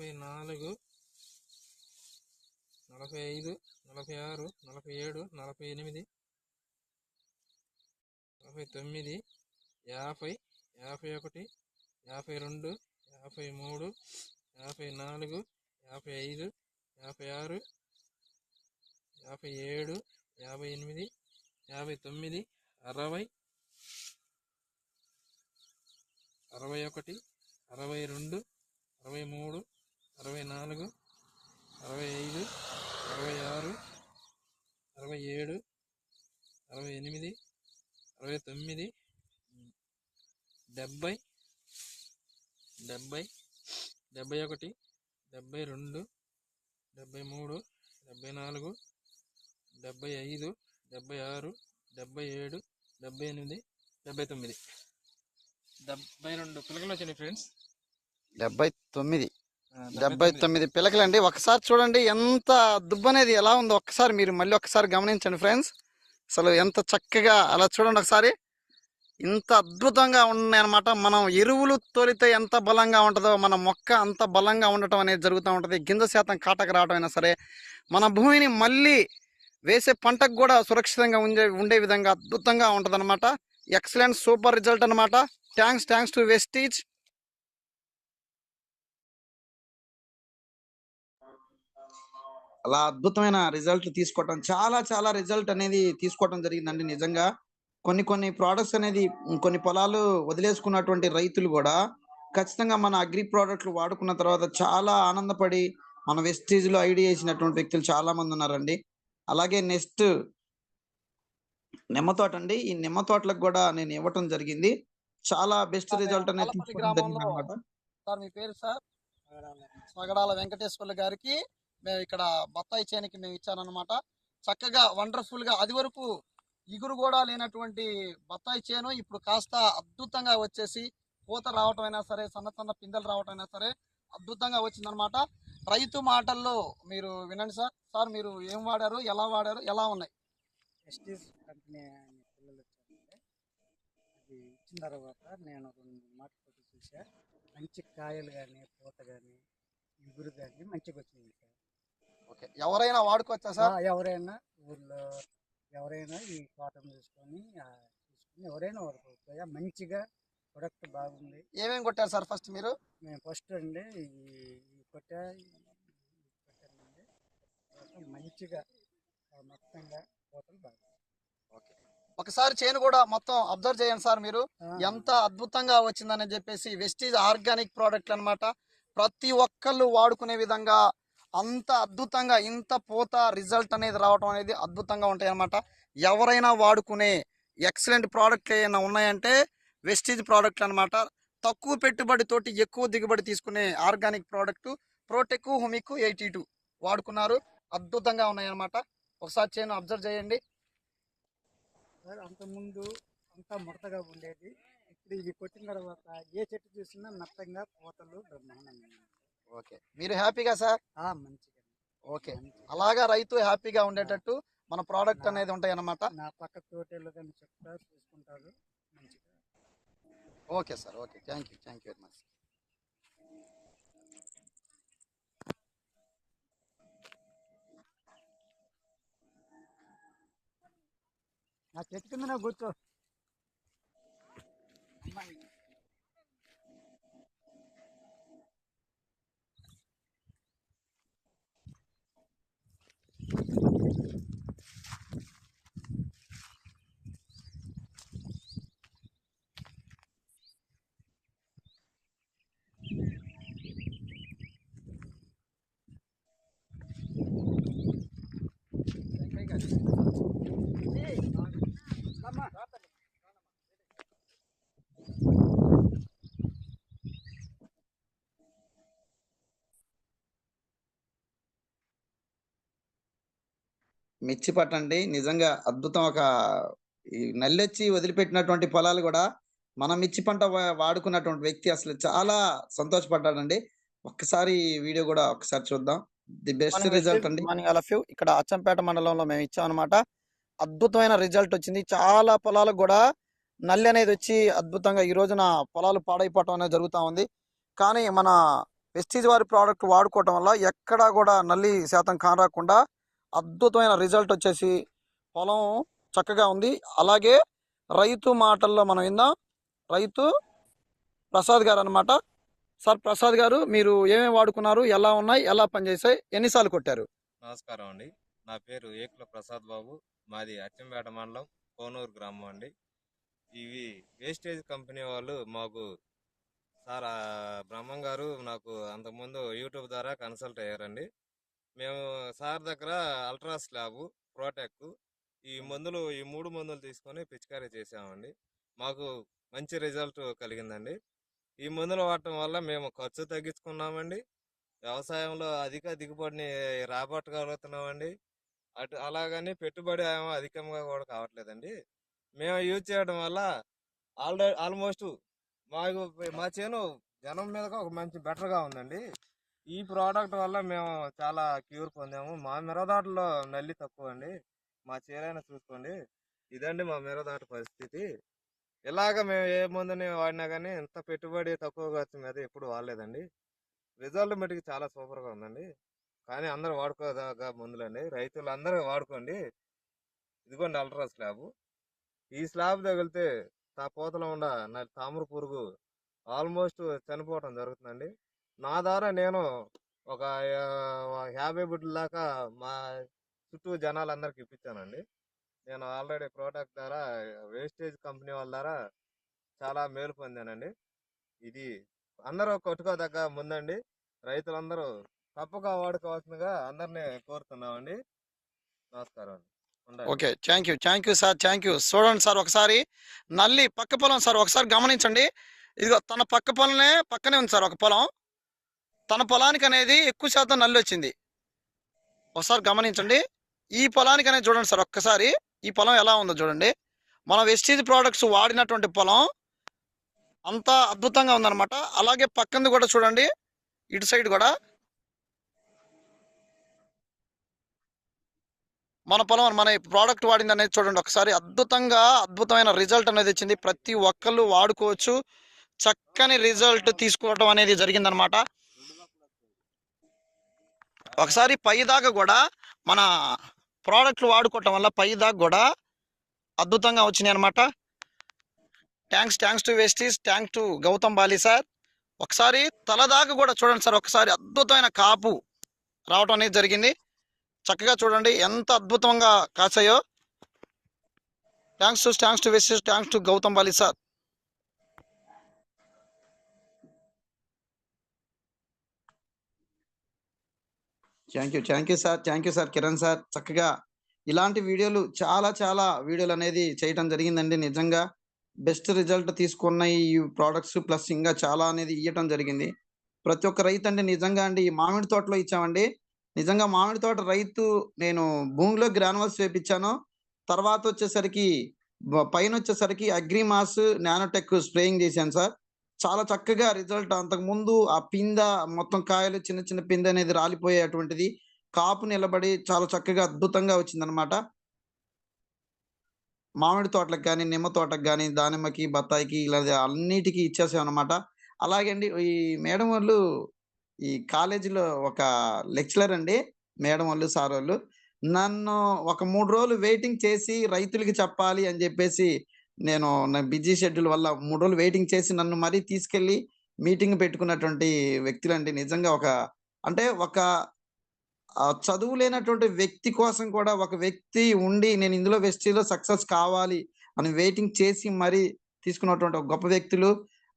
46 47 48 49 50 51 52 53 54 55 56 57 58 59 60 61 62 63 64 65 66 67 68 69 70 71 72 73 74 76 77 78 79 72 పిలకలు వచ్చినాయి ఫ్రెండ్స్. 79 పిలకలండి. ఒకసారి చూడండి ఎంత దుబ్బు అనేది ఎలా ఉందో ఒక్కసారి మీరు మళ్ళీ ఒకసారి గమనించండి ఫ్రెండ్స్. అసలు ఎంత చక్కగా అలా చూడండి ఒకసారి. ఇంత అద్భుతంగా ఉన్నాయి అనమాట. మనం ఎరువులు తోలితే ఎంత బలంగా ఉంటుందో మన మొక్క అంత బలంగా ఉండటం అనేది జరుగుతూ ఉంటుంది. గింజ శాతం కాటకు రావడం అయినా సరే మన భూమిని మళ్ళీ వేసే పంటకు కూడా సురక్షితంగా ఉండే విధంగా అద్భుతంగా ఉంటుంది అనమాట. ఎక్సలెంట్ సూపర్ రిజల్ట్ అనమాట. Thanks to Vestige. అలా అద్భుతమైన రిజల్ట్ తీసుకోవటం చాలా రిజల్ట్ అనేది తీసుకోవటం జరిగిందండి. నిజంగా కొన్ని ప్రోడక్ట్స్ అనేది కొన్ని పొలాలు వదిలేసుకున్నటువంటి రైతులు కూడా ఖచ్చితంగా మన అగ్రి ప్రోడక్ట్లు వాడుకున్న తర్వాత చాలా ఆనందపడి మన వెస్టీజ్ లో ఐడి వేసినటువంటి వ్యక్తులు చాలా మంది ఉన్నారండి. అలాగే నెక్స్ట్ నిమ్మ తోట అండి. ఈ నిమ్మ తోటలకు కూడా నేను ఇవ్వటం జరిగింది. చాలా బెస్ట్ రిజల్ట్ అనేది తీసుకోవడం జరిగింది అనమాట. సార్ మీ పేరు సార్? సగడాల వెంకటేశ్వర్లు గారికి మేము ఇక్కడ బత్తాయి చేనికి మేము ఇచ్చానమాట. చక్కగా వండర్ఫుల్ గా అది వరకు ఇగురు కూడా లేనటువంటి బత్తాయి చేను ఇప్పుడు కాస్త అద్భుతంగా వచ్చేసి పూత రావటం అయినా సరే సన్న పిందెలు రావటం అయినా సరే అద్భుతంగా వచ్చిందనమాట. రైతు మాటల్లో మీరు వినండి సార్. సార్ మీరు ఏం వాడారు, ఎలా వాడారు, ఎలా ఉన్నాయి? వెస్టీజ్ కంపెనీ అనే పిల్లలు వచ్చారండి. అది ఇచ్చిన తర్వాత నేను 2 మాటలు చూసా. మంచి కాయలు కానీ పూత కానీ ఇగురు కానీ మంచిగా వచ్చింది సార్. ఓకే, ఎవరైనా వాడుకోవచ్చా సార్? ఎవరైనా ఊర్లో ఎవరైనా ఈ తోటను తీసుకొని ఎవరైనా వాడుకోవచ్చు. మంచిగా ప్రొడక్ట్ బాగుంది. ఏమేమి కొట్టారు సార్ ఫస్ట్ మీరు? మేము ఫస్ట్ అండి ఈ కొట్టానండి. మంచిగా మొత్తంగా పూతలు బాగుంది. ఒకసారి చేను కూడా మొత్తం అబ్జర్వ్ చేయండి సార్. మీరు ఎంత అద్భుతంగా వచ్చిందని చెప్పేసి వెస్టీజ్ ఆర్గానిక్ ప్రోడక్ట్ అన్నమాట. ప్రతి ఒక్కళ్ళు వాడుకునే విధంగా అంత అద్భుతంగా ఇంత పూత రిజల్ట్ అనేది రావడం అనేది అద్భుతంగా ఉంటాయి అన్నమాట. ఎవరైనా వాడుకునే ఎక్సలెంట్ ప్రోడక్ట్లు ఏమైనా ఉన్నాయంటే వెస్టీజ్ ప్రోడక్ట్ అన్నమాట. తక్కువ పెట్టుబడితోటి ఎక్కువ దిగుబడి తీసుకునే ఆర్గానిక్ ప్రోడక్ట్ ప్రోటెక్ హుమిక్ 82 వాడుకున్నారు. అద్భుతంగా ఉన్నాయన్నమాట. ఒకసారి చేను అబ్జర్వ్ చేయండి. సార్ అంతకుముందు అంతా ముడతగా ఉండేది. ఇప్పుడు ఇది కొట్టిన తర్వాత ఏ చెట్టు చూసినా నత్తంగా పూతలు బ్రహ్మాండంగా ఉన్నాయి. ఓకే, మీరు హ్యాపీగా సార్? మంచిగా ఓకే, మంచిగా. అలాగా రైతు హ్యాపీగా ఉండేటట్టు మన ప్రోడక్ట్ అనేది ఉంటాయి అన్నమాట. నా పక్క తోటలు కానీ చెప్తారు, చూసుకుంటారు మంచిగా. Okay sir, okay, thank you very much. నా చెట్టు కింద నా కూర్చో. అమ్మాయి అమ్మా. మిర్చి పంట అండి నిజంగా అద్భుతం. ఈ నల్లొచ్చి వదిలిపెట్టినటువంటి పొలాలు కూడా మన మిర్చి పంట వాడుకున్నటువంటి వ్యక్తి అసలు చాలా సంతోషపడ్డాడండి. ఒక్కసారి ఈ వీడియో కూడా ఒకసారి చూద్దాం. ది బెస్ట్ రిజల్ట్ అండి. Morning all of you. ఇక్కడ అచ్చంపేట మండలంలో మేము ఇచ్చాం అనమాట. అద్భుతమైన రిజల్ట్ వచ్చింది. చాలా పొలాలకు కూడా నల్లి అనేది వచ్చి అద్భుతంగా ఈ రోజున పొలాలు పాడైపోవటం అనేది జరుగుతూ ఉంది. కానీ మన వెస్టీజ్ వారి ప్రోడక్ట్ వాడుకోవటం వల్ల ఎక్కడా కూడా నల్లి శాతం కానరాకుండా అద్భుతమైన రిజల్ట్ వచ్చేసి పొలం చక్కగా ఉంది. అలాగే రైతు మాటల్లో మనం విందాం. రైతు ప్రసాద్ గారు అనమాట. సార్ ప్రసాద్ గారు, మీరు ఏమేమి వాడుకున్నారు, ఎలా ఉన్నాయి, ఎలా పనిచేసాయి, ఎన్నిసార్లు కొట్టారు? నమస్కారం అండి. నా పేరు ఏకుల ప్రసాద్ బాబు. మాది అచ్చంపేట మండలం కోనూరు గ్రామం అండి. ఇవి వేస్టేజ్ కంపెనీ వాళ్ళు మాకు సార్ బ్రహ్మం గారు నాకు అంతకుముందు యూట్యూబ్ ద్వారా కన్సల్ట్ అయ్యారండి. మేము సార్ దగ్గర అల్ట్రా స్లాబ్, ప్రోటెక్ ఈ మూడు మందులు తీసుకొని పిచికారీ చేసామండి. మాకు మంచి రిజల్ట్ కలిగిందండి. ఈ మందులు వాడటం వల్ల మేము ఖర్చు తగ్గించుకున్నామండి. వ్యవసాయంలో అధిక దిగుబడిని రాబట్టగలుగుతున్నామండి. అలాగని పెట్టుబడి ఏమో అధికంగా కూడా కావట్లేదండి. మేము యూజ్ చేయడం వల్ల ఆల్మోస్ట్ మా చేను జనం మీదగా ఒక మంచి బెటర్గా ఉందండి. ఈ ప్రోడక్ట్ వల్ల మేము చాలా క్యూర్ పొందాము. మా మిరదాటలో నల్లి తక్కువ అండి. మా చేలైనా చూసుకోండి, ఇదండి మా మిరదాట పరిస్థితి. ఇలాగ మేము ఏ మందుని వాడినా కానీ ఇంత పెట్టుబడి తక్కువ ఖర్చు మీద ఎప్పుడు వాడలేదండి. రిజల్ట్ మటుకు చాలా సూపర్గా ఉందండి. కానీ అందరూ వాడుకోదగ్గ మందులండి. రైతులు అందరూ వాడుకోండి. ఇదిగోండి అల్ట్రా స్లాబ్. ఈ స్లాబ్ తగిలితే పూతలో ఉన్న తామర పురుగు ఆల్మోస్ట్ చనిపోవటం జరుగుతుందండి. నా ద్వారా నేను ఒక 50 బుడ్ల దాకా మా చుట్టూ జనాలందరికి ఇప్పించానండి. నేను ఆల్రెడీ ప్రోడక్ట్ ద్వారా వేస్టేజ్ కంపెనీ వాళ్ళ ద్వారా చాలా మేలు పొందానండి. ఇది అందరూ కొట్టుకోదగ్గ ముందండి. రైతులందరూ తప్పక వాడుకోవాల్సిందిగా అందరినీ కోరుతున్నామండి. నమస్కారం అండి. Okay, thank you sir, thank you. చూడండి సార్, ఒకసారి నల్లి పక్క పొలం సార్ ఒకసారి గమనించండి. ఇదిగో తన పక్కనే ఉంది సార్ ఒక పొలం. తన పొలానికి అనేది ఎక్కువ శాతం నల్లి వచ్చింది. ఒకసారి గమనించండి. ఈ పొలానికి అనేది చూడండి సార్, ఒక్కసారి ఈ పొలం ఎలా ఉందో చూడండి. మన వెస్టీజ్ ప్రోడక్ట్స్ వాడినటువంటి పొలం అంతా అద్భుతంగా ఉందన్నమాట. అలాగే పక్కన కూడా చూడండి, ఇటు సైడ్ కూడా మన పొలం మన ప్రోడక్ట్ వాడింది అనేది చూడండి ఒకసారి. అద్భుతమైన రిజల్ట్ అనేది వచ్చింది. ప్రతి ఒక్కళ్ళు వాడుకోవచ్చు. చక్కని రిజల్ట్ తీసుకోవడం అనేది జరిగిందనమాట. ఒకసారి పైదాకా కూడా మన ప్రోడక్ట్లు వాడుకోవటం వల్ల పైదాకా కూడా అద్భుతంగా వచ్చినాయి అనమాట. Thanks to Vestige, thanks to Gautam Bali sir. ఒకసారి తలదాకా కూడా చూడండి సార్, ఒకసారి అద్భుతమైన కాపు రావటం అనేది జరిగింది. చక్కగా చూడండి ఎంత అద్భుతంగా కాసాయో. Thanks to Vestige, thanks to Gautam Bali sir. Thank you sir Kiran sir. చక్కగా ఇలాంటి వీడియోలు చాలా వీడియోలు అనేది చేయటం జరిగిందండి. నిజంగా బెస్ట్ రిజల్ట్ తీసుకున్న ఈ ప్రోడక్ట్స్ ప్లస్ ఇంకా చాలా అనేది ఇవ్వటం జరిగింది. ప్రతి ఒక్క రైతు అండి నిజంగా అండి ఈ మామిడి తోటలో ఇచ్చామండి. నిజంగా మామిడి తోట రైతు నేను భూమిలో గ్రానువల్స్ వేపించాను. తర్వాత వచ్చేసరికి పైనొచ్చేసరికి అగ్రిమాస్, నానోటెక్ స్ప్రేయింగ్ చేశాను సార్. చాలా చక్కగా రిజల్ట్ అంతకుముందు ఆ పింద మొత్తం కాయలు చిన్న చిన్న పిందె అనేది రాలిపోయే అటువంటిది. కాపు నిలబడి చాలా చక్కగా అద్భుతంగా వచ్చిందనమాట. మామిడి తోటలకు గాని, నిమ్మ తోటకు గాని, దానిమ్మకి, బత్తాయికి ఇలా అన్నిటికి ఇచ్చేసామనమాట. అలాగే అండి ఈ మేడం వోళ్ళు ఈ కాలేజీలో ఒక లెక్చరర్ అండి. మేడం వోళ్ళు, సార్ వోళ్ళు. నన్ను ఒక 3 రోజులు వెయిటింగ్ చేసి రైతులకి చెప్పాలి అని జెప్పేసి నా బిజీ షెడ్యూల్ వల్ల 3 రోజులు వెయిటింగ్ చేసి నన్ను మరీ తీసుకెళ్ళి మీటింగ్ పెట్టుకున్నటువంటి వ్యక్తులండి. నిజంగా అంటే చదువు లేనటువంటి వ్యక్తి కోసం కూడా ఒక వ్యక్తి ఉండి నేను ఇందులో వెస్టీజ్‌లో సక్సెస్ కావాలి అని వెయిటింగ్ చేసి మరీ తీసుకున్నటువంటి ఒక గొప్ప వ్యక్తులు.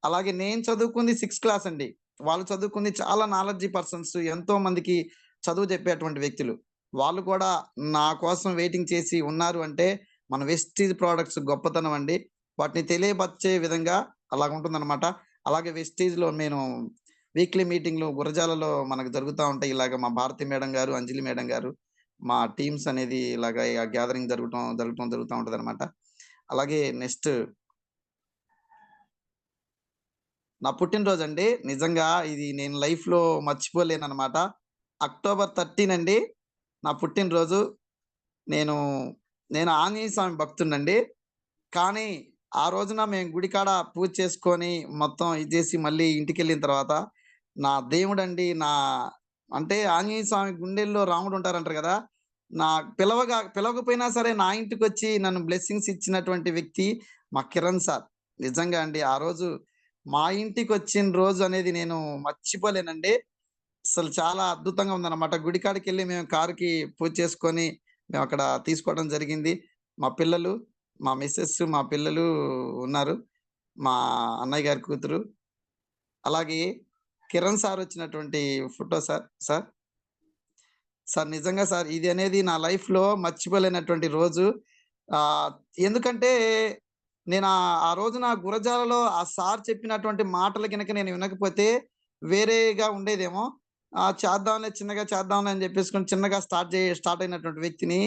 అలాగే నేను చదువుకుంది 6th క్లాస్ అండి. వాళ్ళు చదువుకుంది చాలా నాలెడ్జీ పర్సన్స్. ఎంతో మందికి చదువు చెప్పేటువంటి వ్యక్తులు. వాళ్ళు కూడా నా కోసం వెయిటింగ్ చేసి ఉన్నారు అంటే మన వెస్టీజ్ ప్రొడక్ట్స్ గొప్పతనం అండి. వాటిని తెలియపరిచే విధంగా అలాగుంటుందనమాట. అలాగే వెస్టీజ్‌లో నేను వీక్లీ మీటింగ్‌లు గురజాలలో మనకు జరుగుతా ఉంటాయి. ఇలాగ మా భారతి మేడం గారు, అంజలి మేడం గారు, మా టీమ్స్ అనేది ఇలాగ గ్యాదరింగ్ జరుగుతా ఉంటదనమాట. అలాగే నెక్స్ట్ నా పుట్టినరోజండి. నిజంగా ఇది నేను లైఫ్‌లో మర్చిపోలేననమాట. అక్టోబర్ 13 అండి నా పుట్టినరోజు. నేను నేను ఆంజనేయ స్వామి భక్తుడినండి. కానీ ఆ రోజున మేము గుడికాడ పూజ చేసుకొని మొత్తం ఇది చేసి మళ్ళీ ఇంటికెళ్ళిన తర్వాత నా దేవుడండి అంటే ఆంజనేయ స్వామి గుండెల్లో రాముడు ఉంటారంటారు కదా! నా పిలవకపోయినా సరే నా ఇంటికొచ్చి నన్ను బ్లెస్సింగ్స్ ఇచ్చినటువంటి వ్యక్తి మా కిరణ్ సార్. నిజంగా అండి ఆ రోజు మా ఇంటికొచ్చిన రోజు అనేది నేను మర్చిపోలేనండి. అసలు చాలా అద్భుతంగా ఉందన్నమాట. గుడికాడికెళ్ళి మేము కారుకి పూజ చేసుకొని మేమక్కడ తీసుకోవడం జరిగింది. మా పిల్లలు, మా మిసెస్, మా పిల్లలు ఉన్నారు. మా అన్నయ్య గారి కూతురు. అలాగే కిరణ్ సార్ వచ్చినటువంటి ఫోటో సార్. సార్ నిజంగా సార్ ఇది అనేది నా లైఫ్‌లో మర్చిపోలేనటువంటి రోజు. ఆహ్, ఎందుకంటే నేను ఆ రోజున గురజాలలో ఆ సార్ చెప్పినటువంటి మాటలు గనక నేను వినకపోతే వేరేగా ఉండేదేమో. చేద్దాంలే చిన్నగా చేద్దాంలే అని చెప్పేసుకొని చిన్నగా స్టార్ట్ అయినటువంటి వ్యక్తిని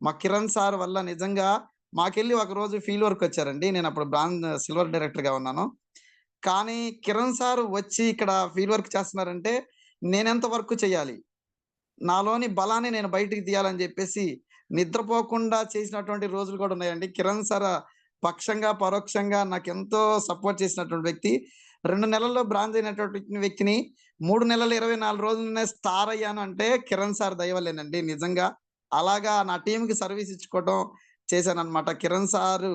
మా కిరణ్ సార్ వల్ల నిజంగా మాకెళ్ళి ఒకరోజు ఫీల్డ్ వర్క్ వచ్చారండి. నేనప్పుడు సిల్వర్ డైరెక్టర్‌గా ఉన్నాను. కానీ కిరణ్ సార్ వచ్చి ఇక్కడ ఫీల్డ్ వర్క్ చేస్తున్నారంటే నేనెంత వర్క్ చేయాలి? నాలోని బలాన్ని నేను బయటికి తీయాలని జెప్పేసి నిద్రపోకుండా చేసినటువంటి రోజులు కూడా ఉన్నాయండి. కిరణ్ సార్ పక్షంగా, పరోక్షంగా నాకెంతో సపోర్ట్ చేసినటువంటి వ్యక్తి. 2 నెలల్లో బ్రాంజ్ అయినటువంటి వ్యక్తిని 3 నెలలు 24 రోజుల్లోనే స్టార్ అయ్యాను అంటే కిరణ్ సార్ దయ వల్లేనండి. నిజంగా అలాగా నా టీమ్‌కి సర్వీస్ ఇచ్చుకోవడం చేశానన్నమాట. కిరణ్ సారు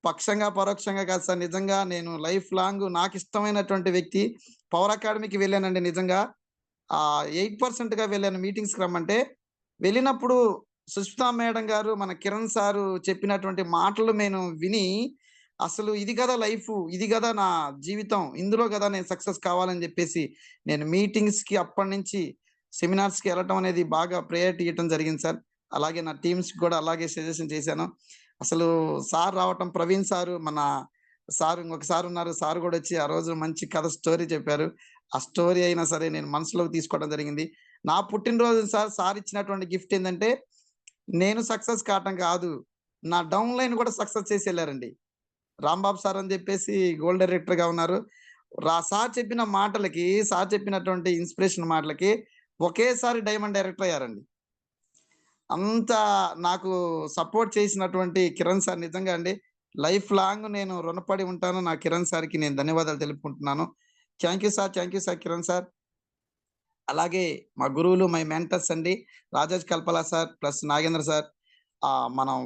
పక్షంగా, పరోక్షంగా కాదు సార్. నిజంగా నేను లైఫ్ లాంగ్ నాకిష్టమైనటువంటి వ్యక్తి. పవర్ అకాడమీకి వెళ్ళానండి నిజంగా. 8%గా వెళ్ళాను మీటింగ్స్‌కి రమ్మంటే. వెళ్ళినప్పుడు సుష్మితా మేడం గారు, మన కిరణ్ సారు చెప్పినటువంటి మాటలు నేను విని, అసలు ఇది గదా లైఫు, ఇది గదా నా జీవితం, ఇందులో గదా నేను సక్సెస్ కావాలని జెప్పేసి, నేను మీటింగ్స్‌కి అప్పటినుంచి సెమినార్స్‌కి ఎళ్ళటం అనేది బాగా ప్రయారిటీ ఇయ్యటం జరిగింది సార్. అలాగే నా టీమ్స్‌కి గూడా అలాగే సజెషన్ చేశాను. అసలు సార్ రావటం ప్రవీణ్ సారు, మన సారు ఇంకొక సారున్నారు. సారు గూడొచ్చి ఆ రోజు మంచి కథ స్టోరీ చెప్పారు. ఆ స్టోరీ అయినా సరే నేను మనసులోకి తీసుకోవడం జరిగింది. నా పుట్టినరోజు సార్ ఇచ్చినటువంటి గిఫ్ట్ ఏందంటే, నేను సక్సెస్ కావటం కాదు, నా డౌన్ లైన్ గూడా సక్సెస్ చేసెళ్లారండి. రాంబాబు సార్ అని జెప్పేసి గోల్డ్ డైరెక్టర్‌గా ఉన్నారు. సార్ చెప్పిన మాటలకి, సార్ చెప్పినటువంటి ఇన్‌స్పిరేషన్ మాటలకి ఒకేసారి డైమండ్ డైరెక్టర్ అయ్యారండి. అంత నాకు సపోర్ట్ చేసినటువంటి కిరణ్ సార్ నిజంగా అండి లైఫ్ లాంగ్ నేను రుణపడి ఉంటాను. నా కిరణ్ సార్‌కి నేను ధన్యవాదాలు తెలుపుకుంటున్నాను. Thank you sir. Thank you sir Kiran sir. అలాగే మా గురువులు, మై మెంటర్స్ అండి. Rajesh Kalpala sir plus Nagendra sir. మనం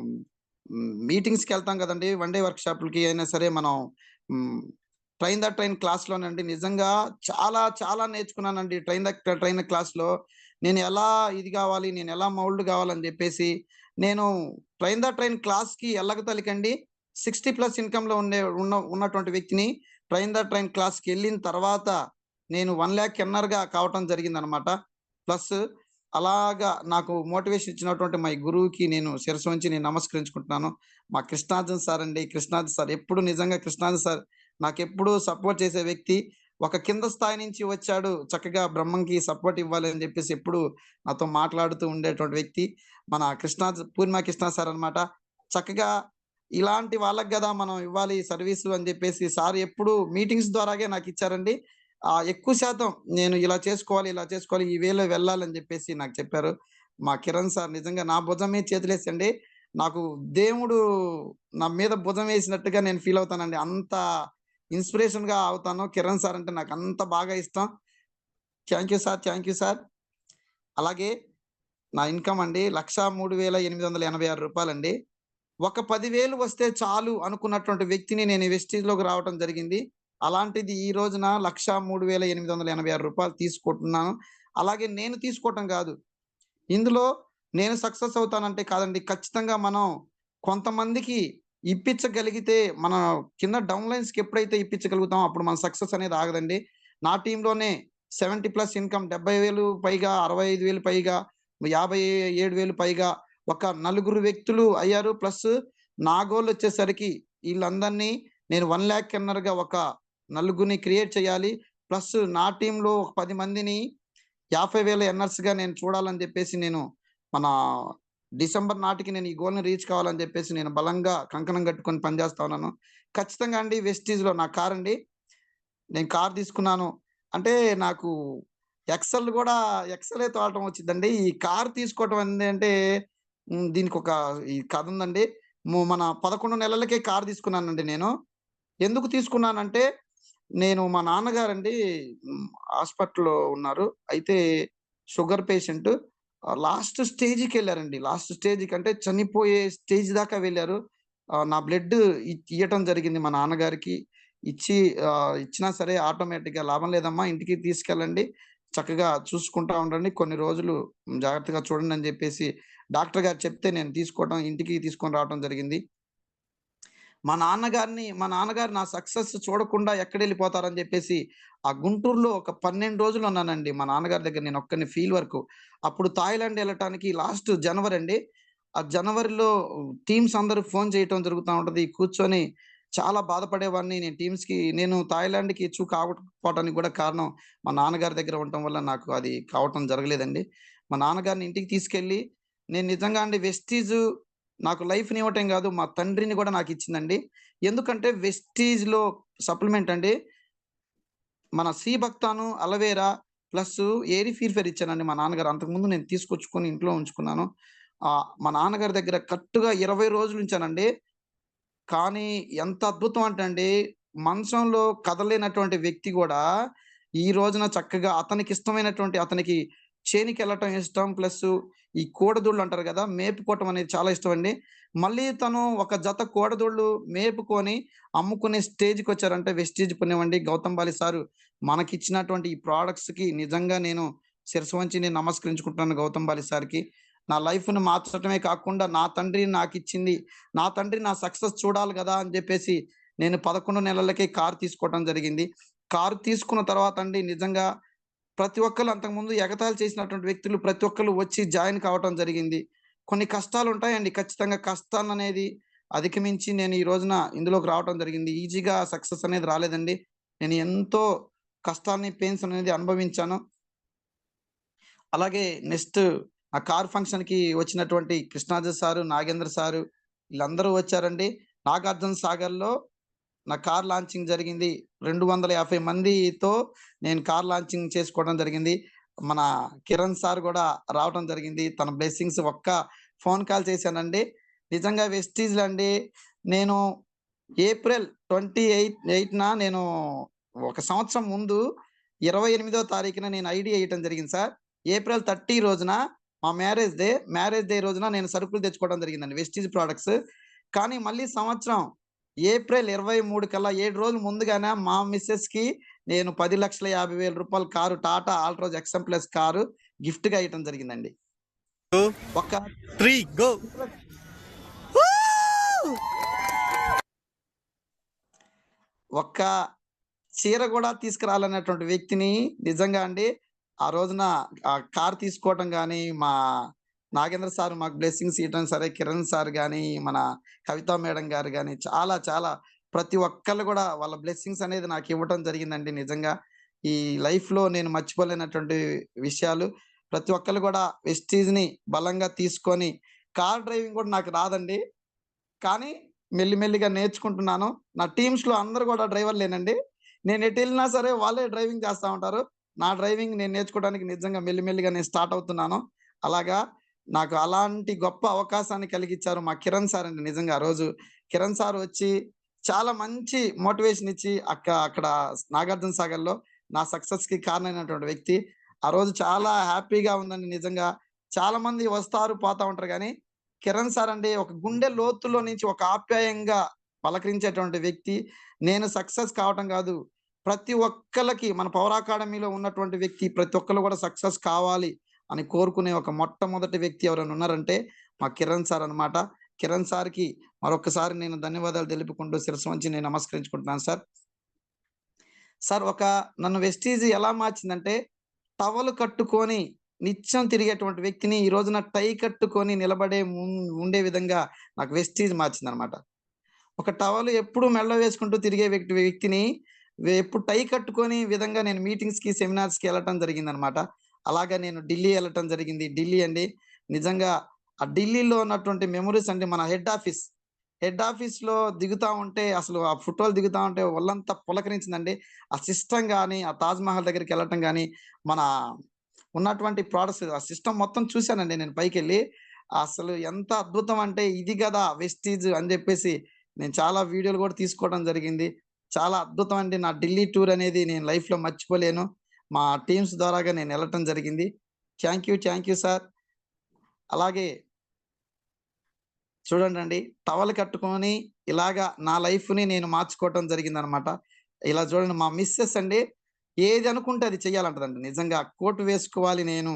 మీటింగ్స్‌కెళ్తాం గదండీ! వన్ డే వర్క్‌షాప్‌లకి అయినా సరే మనం హ్మ్. ట్రైన్ క్లాస్‌లోనండి నిజంగా చాలా చాలా నేర్చుకున్నానండి. ట్రైన్ క్లాస్‌లో నేను ఎలా ఇది గావాలి, నేను ఎలా మౌల్డ్ గావాలని జెప్పేసి, నేను ట్రైన్ క్లాస్‌కి ఎల్లకతలికండి 60+ ఇన్‌కమ్‌లో ఉన్నటువంటి వ్యక్తిని ట్రైన్ క్లాస్‌కెళ్ళిన తర్వాత నేను 1,00,000 ఎర్నర్‌గా కావటం జరిగిందనమాట. ప్లస్ అలాగా నాకు మోటివేషన్ ఇచ్చినటువంటి మై గురువుకి నేను శిరస్సు వంచి నేను నమస్కరించుకుంటున్నాను. మా కృష్ణార్జున్ సార్ అండి. కృష్ణార్జున్ సార్ ఎప్పుడు నిజంగా కృష్ణార్జున్ సార్ నాకెప్పుడూ సపోర్ట్ చేసే వ్యక్తి. ఒక కింద స్థాయి నుంచి వచ్చాడు, చక్కగా బ్రహ్మంకి సపోర్ట్ ఇవ్వాలి అని చెప్పేసి ఎప్పుడు నాతో మాట్లాడుతూ ఉండేటువంటి వ్యక్తి మన పూర్ణిమ కృష్ణ సార్ అన్నమాట. చక్కగా ఇలాంటి వాళ్ళకి కదా మనం ఇవ్వాలి సర్వీసు అని చెప్పేసి సార్ ఎప్పుడు మీటింగ్స్ ద్వారాగే నాకు ఇచ్చారండి. ఎక్కువ శాతం నేను ఇలా చేసుకోవాలి, ఈ వేలో వెళ్ళాలని చెప్పేసి నాకు చెప్పారు. మా కిరణ్ సార్ నిజంగా నా భుజం మీద చేతులేసండి. నాకు దేవుడు నా మీద భుజం వేసినట్టుగా నేను ఫీల్ అవుతానండి. అంత ఇన్స్పిరేషన్‌గా అవుతాను. కిరణ్ సార్ అంటే నాకు అంత బాగా ఇష్టం. Thank you sir. Thank you sir. అలాగే నా ఇన్‌కమ్ అండి రూ. 1,0886 ఒక 10,000 వస్తే చాలు అనుకున్నటువంటి వ్యక్తిని నేను వెస్టీజ్‌లోకి రావటం జరిగింది. అలాంటిది ఈ రోజున రూ. 1,03,886 తీసుకుంటున్నాను. అలాగే నేను తీసుకోవటం కాదు. ఇందులో నేను సక్సెస్ అవుతానంటే కాదండి. ఖచ్చితంగా మనం కొంతమందికి ఇప్పించగలిగితే మన కింద డౌన్ లైన్స్‌కి ఎప్పుడైతే ఇప్పించగలుగుతామో అప్పుడు మన సక్సెస్ అనేది ఆగదండి. నా టీమ్‌లోనే 70+ ఇన్‌కమ్ 70,000 పైగా, 65,000 పైగా, 57,000 పైగా ఒక నలుగురు వ్యక్తులు అయ్యారు. ప్లస్ నా గోల్ వచ్చేసరికి వీళ్ళందరినీ నేను 1,00,000 ఎర్నర్‌గా ఒక నలుగురిని క్రియేట్ చేయాలి. ప్లస్ నా టీమ్‌లో ఒక 10 మందిని 50,000 ఎర్నర్స్‌గా నేను చూడాలని చెప్పేసి నేను మన డిసెంబర్ నాటికి నేను ఈ గోల్‌ని రీచ్ కావాలని చెప్పేసి నేను బలంగా కంకణం కట్టుకొని పనిచేస్తా ఉన్నాను. ఖచ్చితంగా అండి వెస్టీజ్‌లో నా కార్ అండి. నేను కార్ తీసుకున్నాను. అంటే నాకు ఎక్సెలే తోలటం వచ్చిద్దండి. ఈ కార్ తీసుకోవటం ఏందంటే దీనికొక ఈ కథ ఉందండి. మన 11 నెలలకే కార్ తీసుకున్నానండి నేను. ఎందుకు తీసుకున్నానంటే నేను మా నాన్నగారండి హాస్పిటల్‌లో ఉన్నారు. అయితే షుగర్ పేషెంట్. లాస్ట్ స్టేజ్‌కెళ్లారండి. లాస్ట్ స్టేజ్‌కి అంటే చనిపోయే స్టేజ్ దాకా వెళ్లారు. నా బ్లడ్ ఇయ్యటం జరిగింది మా నాన్నగారికి. ఇచ్చినా సరే ఆటోమేటిక్‌గా లాభం లేదమ్మా ఇంటికి తీసుకెళ్ళండి. చక్కగా చూసుకుంటా ఉండండి. కొన్ని రోజులు జాగ్రత్తగా చూడండి అని చెప్పేసి డాక్టర్ గారు చెప్తే నేను ఇంటికి తీసుకొని రావటం జరిగింది. మా నాన్నగారు నా సక్సెస్ చూడకుండా ఎక్కడెళ్ళిపోతారని జెప్పేసి, ఆ గుంటూరులో ఒక 12 రోజులు ఉన్నానండి. మా నాన్నగారి దగ్గర నేను ఒక్కడిని ఫీల్ వరకు. అప్పుడు థాయిలాండ్ ఎళ్ళటానికి లాస్ట్ జనవరి అండి. ఆ జనవరిలో టీమ్స్ అందరూ ఫోను చేయటం జరుగుతా ఉంటది. కూర్చొని చాలా బాధపడేవాడిని. నేను థాయిలాండ్‌కి కాకపోవటానికి గూడా కారణం మా నాన్నగారి దగ్గర ఉండటం వల్ల నాకు అది కావటం జరగలేదండి. మా నాన్నగారిని ఇంటికి తీసుకెళ్ళి నేను నిజంగా అండి వెస్టీజు నాకు లైఫ్‌నివ్వటం గాదు, మా తండ్రిని గూడా నాకిచ్చిందండి. ఎందుకంటే వెస్టీజ్‌లో సప్లిమెంట్ అండి. మన సీబక్తాను, అలోవెరా ప్లస్సు ఏరి ఫీర్‌ఫేర్ ఇచ్చానండి మా నాన్నగారు. అంతకుముందు నేను తీసుకొచ్చుకొని ఇంట్లో ఉంచుకున్నాను. మా నాన్నగారి దగ్గర కరెక్ట్‌గా 20 రోజులు ఉంచానండి. కానీ ఎంత అద్భుతం అంటే అండి, మంచంలో కదలలేనటువంటి వ్యక్తి గూడా ఈ రోజున చక్కగా అతనికి చేనుకెళ్ళటం ఇష్టం. ప్లస్సు ఈ కోడదూడలు అంటారు గదా! మేపుకోవటం అనేది చాలా ఇష్టమండి. మళ్ళీ తను ఒక జత కోడదూడలు మేపుకొని అమ్ముకునే స్టేజ్‌కొచ్చారంటే వెస్టీజ్ పుణ్యమండి. గౌతమ్ బాలి సారు మనకిచ్చినటువంటి ఈ ప్రొడక్ట్స్‌కి నిజంగా నేను శిరస్సు వంచి నేను నమస్కరించుకుంటున్నాను గౌతమ్ బాలి సార్‌కి. నా లైఫ్‌ని మార్చటమే కాకుండా నా తండ్రి నాకిచ్చింది. నా తండ్రి నా సక్సెస్ చూడాలి గదా! అని జెప్పేసి నేను 11 నెలలకే కారు తీసుకోవటం జరిగింది. కారు తీసుకున్న తర్వాత అండి నిజంగా ప్రతి ఒక్కళ్ళు అంతకుముందు ఎగతాళి చేసినటువంటి వ్యక్తులు ప్రతి ఒక్కళ్ళు వచ్చి జాయిన్ కావటం జరిగింది. కొన్ని కష్టాలుంటాయండి. ఖచ్చితంగా కష్టాలనేది అధిగమించి నేను ఈ రోజున ఇందులోకి రావటం జరిగింది. ఈజీగా సక్సెస్ అనేది రాలేదండి. నేను ఎంతో కష్టాల్ని, పెయిన్స్ అనేది అనుభవించాను. అలాగే నెక్స్ట్ ఆ కార్ ఫంక్షన్‌కి వచ్చినటువంటి కృష్ణాజీ సారు, నాగేంద్ర సారు వీళ్ళందరూ వచ్చారండి. నాగార్జున సాగర్‌లో నా కార్ లాంచింగ్ జరిగింది. 250 మందితో నేను కార్ లాంచింగ్ చేసుకోవడం జరిగింది. మన కిరణ్ సార్ గూడా రావటం జరిగింది. తన బ్లెస్సింగ్స్ ఒక్క ఫోన్ కాల్ చేశానండి. నిజంగా వెస్టీజ్‌లో అండి నేను ఏప్రిల్ 28న నేను ఒక సంవత్సరం ముందు 28వ తారీఖున నేను ఐడీ ఎయటం జరిగింది సార్. ఏప్రిల్ 30 రోజున మా మ్యారేజ్ డే రోజున నేను సరుకులు తెచ్చుకోవడం జరిగిందండి వెస్టీజ్ ప్రొడక్ట్స్. కానీ మళ్ళీ సంవత్సరం ఏప్రిల్ 23 కల్లా 7 రోజులు ముందుగానే మా మిసెస్‌కి నేను రూ. 10,50,000 car Tata Altroz XM plus car గిఫ్ట్‌గా ఇయ్యటం జరిగిందండి. 2, ఒక 3 గో. ఒక్క చీర గూడా తీసుకురాలేనటువంటి వ్యక్తిని నిజంగా అండి ఆ రోజున ఆ కార్ తీసుకోవటం గాని, మా నాగేంద్ర సార్ మాకు బ్లెస్సింగ్స్ ఇయ్యటం సరే, కిరణ్ సార్ గాని, మన కవిత మేడం గారు గాని చాలా చాలా ప్రతి ఒక్కళ్ళు కూడా వాళ్ళ బ్లెస్సింగ్స్ అనేది నాకు ఇవ్వటం జరిగిందండి. నిజంగా ఈ లైఫ్‌లో నేను మర్చిపోలేనటువంటి విషయాలు. ప్రతి ఒక్కళ్ళు కూడా వెస్టీజ్‌ని బలంగా తీసుకొని కార్ డ్రైవింగ్ కూడా నాకు రాదండి. కానీ మెల్లిమెల్లిగా నేర్చుకుంటున్నాను. నా టీమ్స్‌లో అందరూ కూడా డ్రైవర్లేనండి. నేను ఎటెళ్ళినా సరే వాళ్ళే డ్రైవింగ్ చేస్తా ఉంటారు. నా డ్రైవింగ్ నేను నేర్చుకోవడానికి నిజంగా మెల్లిమెల్లిగా నేను స్టార్ట్ అవుతున్నాను. అలాగా నాకు అలాంటి గొప్ప అవకాశాన్ని కలిగిచ్చారు మా కిరణ్ సార్ అండి. నిజంగా ఆ రోజు కిరణ్ సార్ వచ్చి చాలా మంచి మోటివేషన్ ఇచ్చి అక్కడ నాగార్జున సాగర్‌లో నా సక్సెస్‌కి కారణమైనటువంటి వ్యక్తి. ఆ రోజు చాలా హ్యాపీగా ఉందండి నిజంగా. చాలా మంది వస్తారు, పోతా ఉంటారు గానీ కిరణ్ సార్ అండి ఒక గుండె లోతుల్లో నుంచి ఒక ఆప్యాయంగా పలకరించేటువంటి వ్యక్తి. నేను సక్సెస్ కావటం కాదు, ప్రతి ఒక్కళ్ళకి మన పవర్ అకాడమీలో ఉన్నటువంటి వ్యక్తి ప్రతి ఒక్కళ్ళు కూడా సక్సెస్ కావాలి అని కోరుకునే ఒక మొట్టమొదటి వ్యక్తి ఎవరైనా ఉన్నారంటే మా కిరణ్ సార్ అన్నమాట. కిరణ్ సార్‌కి మరొక్కసారి నేను ధన్యవాదాలు తెలుపుకుంటూ శిరస్సు వంచి నేను నమస్కరించుకుంటున్నాను సార్. సార్ నన్ను వెస్టీజ్ ఎలా మార్చిందంటే టవల్ కట్టుకొని నిత్యం తిరిగేటువంటి వ్యక్తిని ఈ రోజున టై కట్టుకొని నిలబడే ఉండే విధంగా నాకు వెస్టీజ్ మార్చిందనమాట. ఒక టవల్ ఎప్పుడు మెడలో వేసుకుంటూ తిరిగే వ్యక్తిని ఎప్పుడు టై కట్టుకొని విధంగా నేను మీటింగ్స్‌కి, సెమినార్స్‌కి ఎళ్ళటం జరిగిందనమాట. అలాగా నేను ఢిల్లీ ఎళ్ళటం జరిగింది. ఢిల్లీ అండి నిజంగా ఆ ఢిల్లీలో ఉన్నటువంటి మెమోరీస్ అంటే మన హెడ్ ఆఫీస్‌లో దిగుతా ఉంటే అసలు ఆ ఫోటోలు దిగుతా ఉంటే ఒళ్ళంతా పులకరించిందండి. ఆ సిస్టమ్ గాని, ఆ తాజ్‌మహల్ దగ్గరికెళ్ళటం గాని, మన ఉన్నటువంటి ప్రొడక్ట్స్ ఆ సిస్టమ్ మొత్తం చూసానండి నేను పైకెళ్ళి. అసలు ఎంత అద్భుతం అంటే ఇది గదా వెస్టీజ్ అని జెప్పేసి నేను చాలా వీడియోలు గూడా తీసుకోవడం జరిగింది. చాలా అద్భుతం అండి. నా ఢిల్లీ టూర్ అనేది నేను లైఫ్‌లో మర్చిపోలేను. మా టీమ్స్ ద్వారాగా నేను ఎళ్ళటం జరిగింది. Thank you sir. అలాగే చూడండండి టవల్ కట్టుకొని ఇలాగా నా లైఫ్‌ని నేను మార్చుకోవటం జరిగిందనమాట. ఇలా చూడండి మా మిసెస్ అండి ఏది అనుకుంటే అది చెయ్యాలంటదండి. నిజంగా కోట్ వేసుకోవాలి నేను.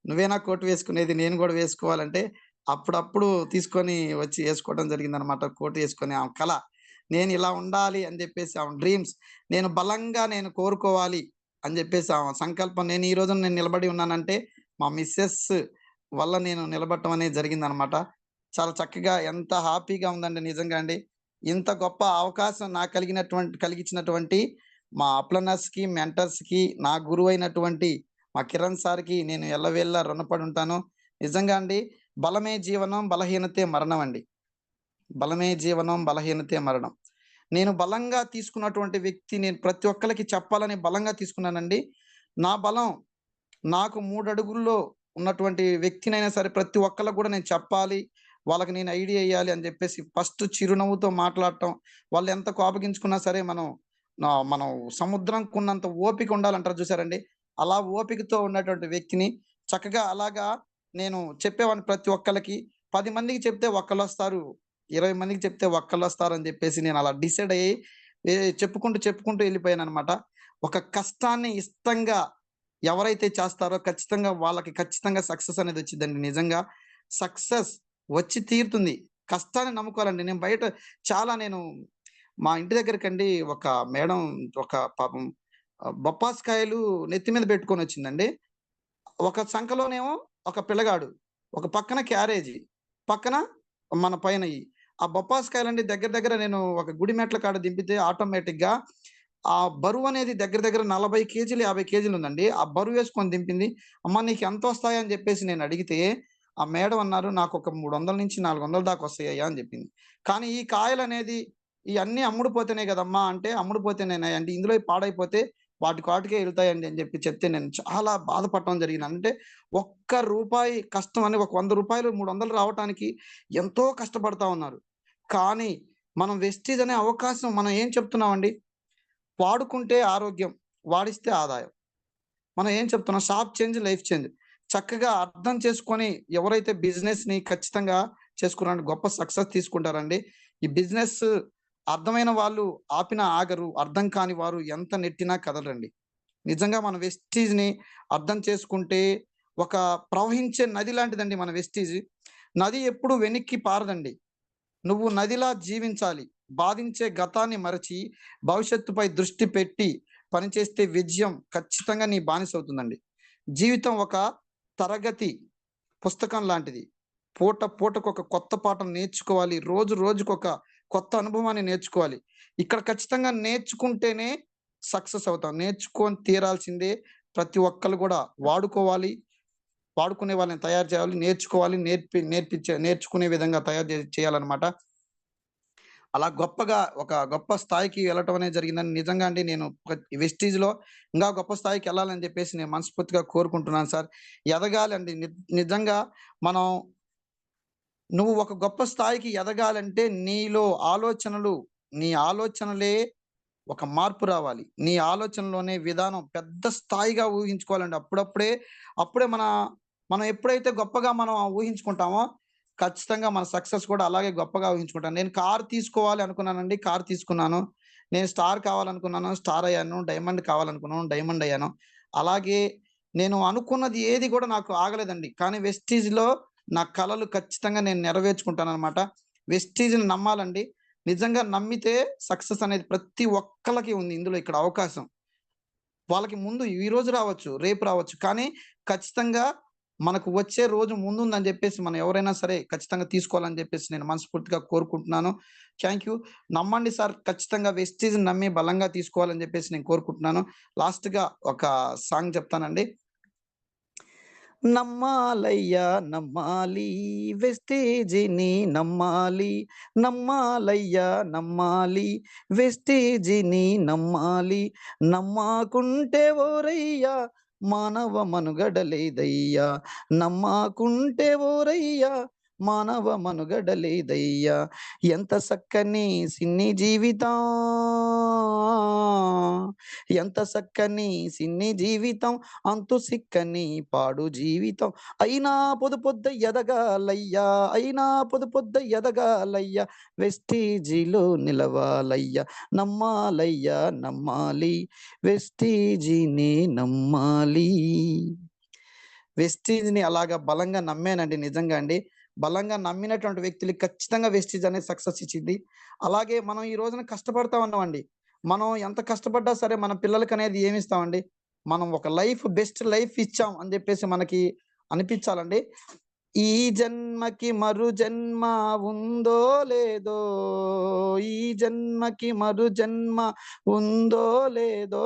నువ్వేనా కోట్ వేసుకునేది నేను గూడా వేసుకోవాలంటే అప్పుడప్పుడు తీసుకొని వచ్చి ఏసుకోవడం జరిగిందనమాట. కోట్ ఏసుకొని ఆమె కల. నేను ఇలా ఉండాలి అని జెప్పేసి ఆమె డ్రీమ్స్. నేను బలంగా నేను కోరుకోవాలి అని జెప్పేసి ఆమె సంకల్పం. నేను ఈ రోజున నేను నిలబడి ఉన్నానంటే మా మిసెస్ వల్ల నేను నిలబడటం అనేది జరిగిందనమాట. చాలా చక్కగా ఎంత హ్యాపీగా ఉందండి నిజంగా అండి. ఇంత గొప్ప అవకాశం నాకు కలిగించినటువంటి మా అప్లనర్స్‌కి, మెంటర్స్‌కి, నా గురువైనటువంటి మా కిరణ్ సార్‌కి నేను ఎల్లవేళలా రుణపడి ఉంటాను. నిజంగా అండి బలమే జీవనం, బలహీనతే మరణం అండి. బలమే జీవనం, బలహీనతే మరణం. నేను బలంగా తీసుకున్నటువంటి వ్యక్తి నేను ప్రతి ఒక్కళ్ళకి చెప్పాలని బలంగా తీసుకున్నానండి. నా బలం నాకు 3 అడుగుల్లో ఉన్నటువంటి వ్యక్తినైనా సరే ప్రతి ఒక్కళ్ళకి గూడా నేను చెప్పాలి. వాళ్ళకి నేను ఐడియా ఇయ్యాలి అని జెప్పేసి ఫస్ట్ చిరునవ్వుతో మాట్లాడటం. వాళ్ళు ఎంత కోపగించుకున్నా సరే మనం సముద్రంకున్నంత ఓపిక ఉండాలంటారు చూసారండి. అలా ఓపికతో ఉన్నటువంటి వ్యక్తిని చక్కగా అలాగా నేను చెప్పేవాడిని ప్రతి ఒక్కళ్ళకి. 10 మందికి చెప్తే ఒక్కళ్ళొస్తారు. 20 మందికి చెప్తే ఒక్కళ్ళొస్తారు అని జెప్పేసి నేను అలా డిసైడ్ అయ్యి చెప్పుకుంటూ ఎళ్ళిపోయాననమాట. ఒక కష్టాన్ని ఇష్టంగా ఎవరైతే చేస్తారో ఖచ్చితంగా సక్సెస్ అనేది వచ్చిద్దండి. నిజంగా సక్సెస్ వచ్చి తీరుతుంది. కష్టాన్ని నమ్ముకోవాలండి. నేను మా ఇంటి దగ్గరకండి ఒక మేడం ఒక పాపం బొప్పాస్కాయలు నెత్తి మీద పెట్టుకొనొచ్చిందండి. ఒక సంకలోనేమో ఒక పిల్లగాడు, ఒక పక్కన క్యారేజీ, పక్కన మన పైనయి. ఆ బొప్పాస్కాయలండి దగ్గర దగ్గర నేను ఒక గుడి మెట్ల కాడ దింపితే ఆటోమేటిక్‌గా ఆ బరువనేది దగ్గర దగ్గర 40 కేజీలు, 50 కేజీలుందండి. ఆ బరువేసుకొని దింపింది. "అమ్మ నీకెంతొస్తాయని" జెప్పేసి నేనడిగితే, ఆ మేడం అన్నారు, "నాకొక 300-400 దాకా వస్తాయయ్యా" అని జెప్పింది. కానీ ఈ కాయలనేది ఇయన్నీ అమ్ముడుపోతేనే గదమ్మా! అంటే, "అమ్ముడుపోతేనేనా అంటే ఇందులోయి పాడైపోతే వాటికే ఎళ్తాయండి" అని చెప్తే నేను చాలా బాధపడటం జరిగింది. అంటే ఒక్క రూపాయి కష్టం అని ఒక రూ. 100, 300 రావటానికి ఎంతో కష్టపడతా ఉన్నారు. కానీ మనం వెస్టీజ్ అనే అవకాశం మనం ఏం చెప్తున్నామండి? వాడుకుంటే ఆరోగ్యం, వాడిస్తే ఆదాయం. మనం ఏం చెప్తున్నాం? Shop change, life change. చక్కగా అర్థం చేసుకొని ఎవరైతే బిజినెస్‌ని ఖచ్చితంగా చేసుకున్నారో గొప్ప సక్సెస్ తీసుకుంటారండి. ఈ బిజినెస్ అర్థమైన వాళ్ళు ఆపినా ఆగరు. అర్థం కాని వారు ఎంత నెట్టినా కదలరండి. నిజంగా మన వెస్టీజ్‌ని అర్థం చేసుకుంటే ఒక ప్రవహించే నది లాంటిదండి మన వెస్టీజ్. నది ఎప్పుడు వెనక్కి పారదండి. నువ్వు నదిలా జీవించాలి. బాధించే గతాన్ని మరచి, భవిష్యత్తుపై దృష్టి పెట్టి పనిచేస్తే విజయం ఖచ్చితంగా నీ బానిసవుతుందండి. జీవితం ఒక తరగతి పుస్తకం లాంటిది. పూటకొక కొత్త పాఠం నేర్చుకోవాలి. రోజుకొక కొత్త అనుభవాన్ని నేర్చుకోవాలి. ఇక్కడ ఖచ్చితంగా నేర్చుకుంటేనే సక్సెస్ అవుతాం. నేర్చుకొని తీరాల్సిందే. ప్రతి ఒక్కళ్ళు కూడా వాడుకోవాలి. వాడుకునే వాళ్ళని తయారు చేయాలి. నేర్చుకోవాలి. నేర్చుకునే విధంగా తయారు చేయాలన్నమాట. అలా గొప్పగా ఒక గొప్ప స్థాయికి వెళ్ళటం అనేది జరిగిందని నిజంగా అండి నేను వెస్టీజ్‌లో ఇంకా గొప్ప స్థాయికి వెళ్ళాలని చెప్పేసి నేను మనస్ఫూర్తిగా కోరుకుంటున్నాను సార్. ఎదగాలండి. నిజంగా మనం నువ్వు ఒక గొప్ప స్థాయికి ఎదగాలంటే నీ ఆలోచనలే ఒక మార్పు రావాలి. నీ ఆలోచనలోనే విధానం పెద్ద స్థాయిగా ఊహించుకోవాలండి. అప్పుడే మనం ఎప్పుడైతే గొప్పగా మనం ఊహించుకుంటామో ఖచ్చితంగా మన సక్సెస్ కూడా అలాగే గొప్పగా ఊహించుకుంటాను. నేను కార్ తీసుకోవాలి అనుకున్నానండి. కార్ తీసుకున్నాను. నేను స్టార్ కావాలనుకున్నాను. స్టార్ అయ్యాను. డైమండ్ కావాలనుకున్నాను. డైమండ్ అయ్యాను. అలాగే నేను అనుకున్నది ఏది కూడా నాకు ఆగలేదండి. కానీ వెస్టీజ్‌లో నా కలలు ఖచ్చితంగా నేను నెరవేర్చుకుంటానన్నమాట. వెస్టీజ్‌ని నమ్మాలండి. నిజంగా నమ్మితే సక్సెస్ అనేది ప్రతి ఒక్కళ్ళకి ఉంది ఇందులో ఇక్కడ అవకాశం. వాళ్ళకి ముందు ఈరోజు రావచ్చు, రేపు రావచ్చు. కానీ ఖచ్చితంగా మనకు వచ్చే రోజు ముందుందని చెప్పేసి మనం ఎవరైనా సరే ఖచ్చితంగా తీసుకోవాలని చెప్పేసి నేను మనస్ఫూర్తిగా కోరుకుంటున్నాను. Thank you. నమ్మండి సార్. ఖచ్చితంగా వెస్టీజ్‌ని నమ్మి బలంగా తీసుకోవాలని చెప్పేసి నేను కోరుకుంటున్నాను. లాస్ట్‌గా ఒక సాంగ్ చెప్తానండి. నమ్మాలయ్యా నమ్మాలి వెస్టేజిని నమ్మాలి, నమ్మాలయ్యా నమ్మాలి వెస్టేజిని నమ్మాలి, నమ్మాకుంటే ఓరయ్యా మానవ మనుగడలేదయ్యా, నమ్మాకుంటే ఓరయ్యా మానవ మనుగడలేదయ్యా, ఎంత సక్కని సిన్ని జీవితం, ఎంత సక్కని సిన్ని జీవితం, అంతు సిక్కని పాడు జీవితం, అయినా పొద్దు ఎదగాలయ్యా, అయినా పొద్దు ఎదగాలయ్యా, వెస్టీజిలో నిలవాలయ్యా, నమ్మాలయ్యా నమ్మాలి వెస్టీజిని నమ్మాలి. వెస్టీజ్‌ని అలాగా బలంగా నమ్మానండి నిజంగా అండి. బలంగా నమ్మినటువంటి వ్యక్తులకి ఖచ్చితంగా వెస్టీజ్ అనేది సక్సెస్ ఇచ్చిద్ది. అలాగే మనం ఈ రోజున కష్టపడతా ఉన్నామండి. మనం ఎంత కష్టపడ్డా సరే మన పిల్లలకనేది ఏమిస్తామండి? మనం ఒక బెస్ట్ లైఫ్ ఇచ్చాం అని చెప్పేసి మనకి అనిపించాలండి. ఈ జన్మకి మరు జన్మ ఉందో లేదో, ఈ జన్మకి మరు జన్మ ఉందో లేదో,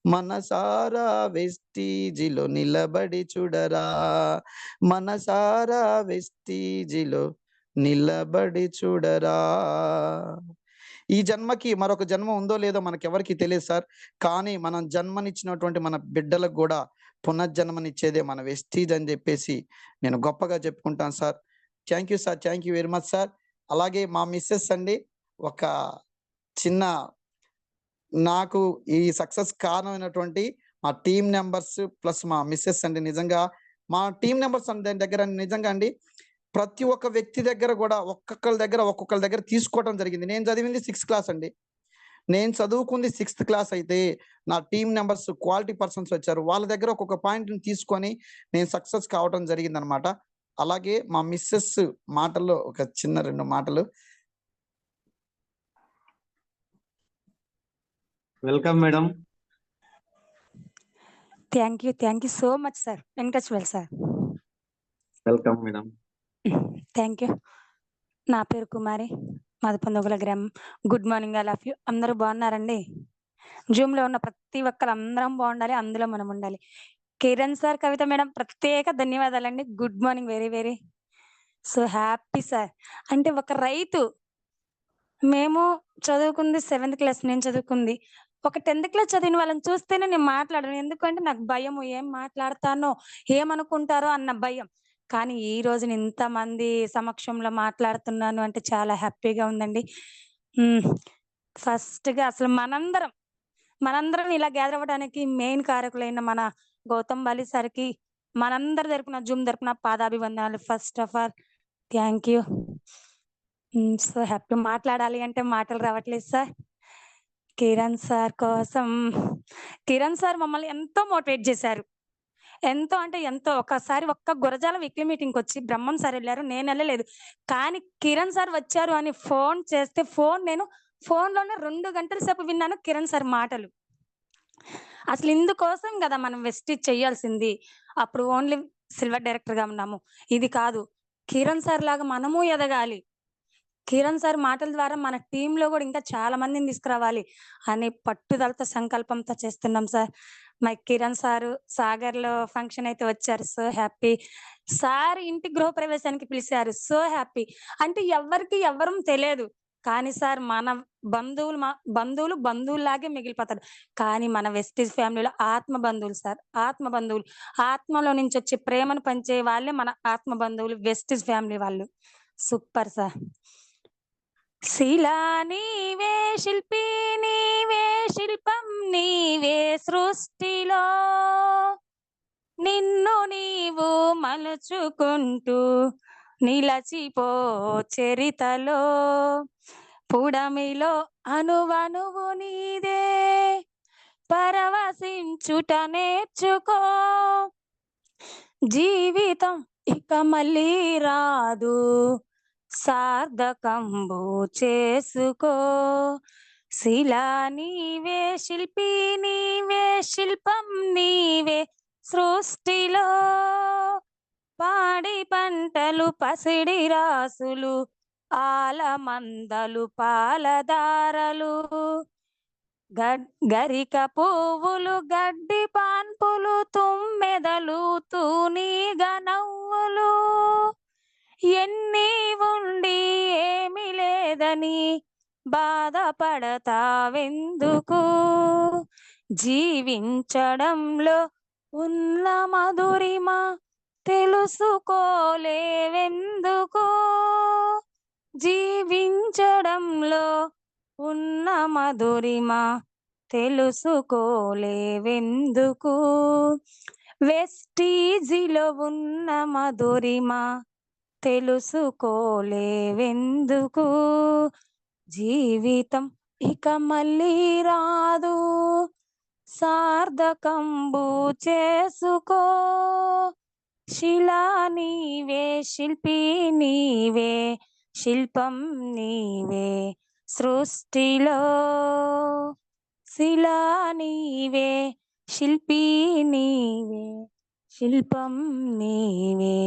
మనసారా వెస్టీజిలో నిలబడి చూడరా, మనసారా వెస్టీజిలో నిలబడి చూడరా. ఈ జన్మకి మరొక జన్మ ఉందో లేదో మనకెవరికీ తెలియదు సార్. కానీ మనం జన్మనిచ్చినటువంటి మన బిడ్డలకు కూడా పునర్జన్మనిచ్చేదే మన వెస్టీజ్ అని చెప్పేసి నేను గొప్పగా చెప్పుకుంటాను sir. Thank you sir. Thank you very much sir. అలాగే మా మిసెస్ అండి, ఒక చిన్న నాకు ఈ సక్సెస్ కారణమైనటువంటి మా టీమ్ మెంబర్స్ ప్లస్ మా మిసెస్ అండి. నిజంగా మా టీమ్ మెంబర్స్ దగ్గర నిజంగా అండి ప్రతి ఒక్క వ్యక్తి దగ్గర కూడా ఒక్కొక్కళ్ళ దగ్గర తీసుకోవడం జరిగింది. నేను చదివింది 6th క్లాస్ అండి. నేను చదువుకుంది 6th క్లాస్ అయితే నా టీమ్ మెంబర్స్ క్వాలిటీ పర్సన్స్ వచ్చారు. వాళ్ళ దగ్గర ఒక్కొక్క పాయింట్‌ని తీసుకొని నేను సక్సెస్ కావడం జరిగిందనమాట. అలాగే మా మిసెస్ మాటల్లో ఒక చిన్న 2 మాటలు. Welcome madam. Thank you so much sir. Venkateshwar sir. Welcome madam. Thank you. నా పేరు కుమారి. మాది పొందగుల గ్రామం. Good morning all of you. అందరూ బాగున్నారండి? జూమ్‌లో ఉన్న ప్రతి ఒక్కరు అందరం బాగుండాలి. అందులో మనం ఉండాలి. కిరణ్ సార్, కవిత మేడం ప్రత్యేక ధన్యవాదాలండి. Good morning. Very so happy sir. అంటే ఒక రైతు, మేము చదువుకుంది 7th క్లాస్, నేను చదువుకుంది. ఒక 10th క్లాస్ చదివిన వాళ్ళని చూస్తేనే నేను మాట్లాడను. ఎందుకంటే నాకు భయము. ఏం మాట్లాడతానో, ఏమనుకుంటారో అన్న భయం. కానీ ఈ రోజు ఇంతమంది సమక్షంలో మాట్లాడుతున్నాను అంటే చాలా హ్యాపీగా ఉందండి. ఫస్ట్‌గా అసలు మనందరం ఇలా గ్యాదర్ అవ్వడానికి మెయిన్ కారకులైన మన గౌతమ్ బాలి సార్‌కి మనందరి తరపున, జూమ్ తరపున పాదాభివందనాలు. First of all thank you. So happy. మాట్లాడాలి అంటే మాటలు రావట్లేదు సార్. కిరణ్ సార్ మమ్మల్ని ఎంతో మోటివేట్ చేశారు. ఎంతో అంటే ఎంతో. ఒకసారి ఒక్క గురజాల వీక్లీ మీటింగ్‌కి వచ్చి బ్రహ్మం సార్ వెళ్ళారు. నేను వెళ్ళలేదు. కానీ కిరణ్ సార్ వచ్చారు అని ఫోన్ చేస్తే నేను ఫోన్‌లోనే 2 గంటల సేపు విన్నాను కిరణ్ సార్ మాటలు. అసలు ఇందుకోసం కదా మనం వెస్టీజ్ చేయాల్సింది. అప్పుడు ఓన్లీ సిల్వర్ డైరెక్టర్‌గా ఉన్నాము. ఇది కాదు, కిరణ్ సార్ లాగా మనము ఎదగాలి. కిరణ్ సార్ మాటల ద్వారా మన టీంలో కూడా ఇంకా చాలా మందిని తీసుకురావాలి అని పట్టుదలతో సంకల్పంతో చేస్తున్నాం సార్. మై కిరణ్ సారు సాగర్లో ఫంక్షన్ అయితే వచ్చారు, సో హ్యాపీ. సార్ ఇంటి గృహప్రవేశానికి పిలిచారు, సో హ్యాపీ. అంటే ఎవరు తెలియదు, కానీ సార్ మన బంధువులు బంధువులాగే మిగిలిపోతారు. కానీ మన వెస్టీజ్ ఫ్యామిలీలో ఆత్మ బంధువులు సార్, ఆత్మ బంధువులు. ఆత్మలో నుంచి వచ్చే ప్రేమను పంచే వాళ్ళే మన ఆత్మ బంధువులు, వెస్టీజ్ ఫ్యామిలీ వాళ్ళు. Super sir. శిలా నీవే, శిల్పి నీవే, శిల్పం నీవే సృష్టిలో, నిన్ను నీవు మలుచుకుంటూ నిలచిపో చరితలో, పుడమిలో అనువనువు నీదే, పరవశించుట నేర్చుకో, జీవితం ఇక మళ్ళీ రాదు, సార్థకంబు చేసుకో. శిలా నీవే, శిల్పి నీవే, శిల్పం నీవే సృష్టిలో, పాడి పంటలు పసిడి రాసులు, ఆలమందలు పాలదారలు, గరిక పువ్వులు గడ్డి పాన్పులు, తుమ్మెదలు తూనీగ నవ్వులు, ఎన్ని ఉండి ఏమి లేదని బాధపడతావెందుకు, జీవించడంలో ఉన్న మధురిమ తెలుసుకోలేవెందుకు, జీవించడంలో ఉన్న మధురిమ తెలుసుకోలేవెందుకు, వెస్టీజిలో ఉన్న మధురిమ తెలుసుకోలేవెందుకు, జీవితం ఇక మళ్ళీ రాదు, సార్థకంబు చేసుకో. శిలా నీవే, శిల్పి నీవే, శిల్పం నీవే సృష్టిలో, శిలా నీవే, శిల్పి నీవే, శిల్పం నీవే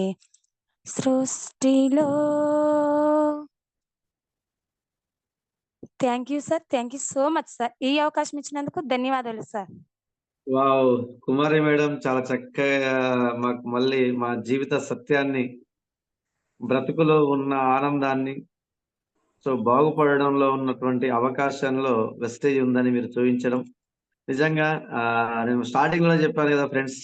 సృష్టిలో. Thank you sir, thank you so much sir. ఈ అవకాశం ఇచ్చినందుకు ధన్యవాదాలు సార్. వావ్! కుమారి మేడం చాలా చక్కగా మాకు మళ్ళీ మా జీవిత సత్యాన్ని, బ్రతుకులో ఉన్న ఆనందాన్ని, సో బాగుపడడంలో ఉన్నటువంటి అవకాశంలో వెస్టేజ్ ఉందని మీరు చూపించడం నిజంగా నేను స్టార్టింగ్ లో చెప్పాను కదా ఫ్రెండ్స్,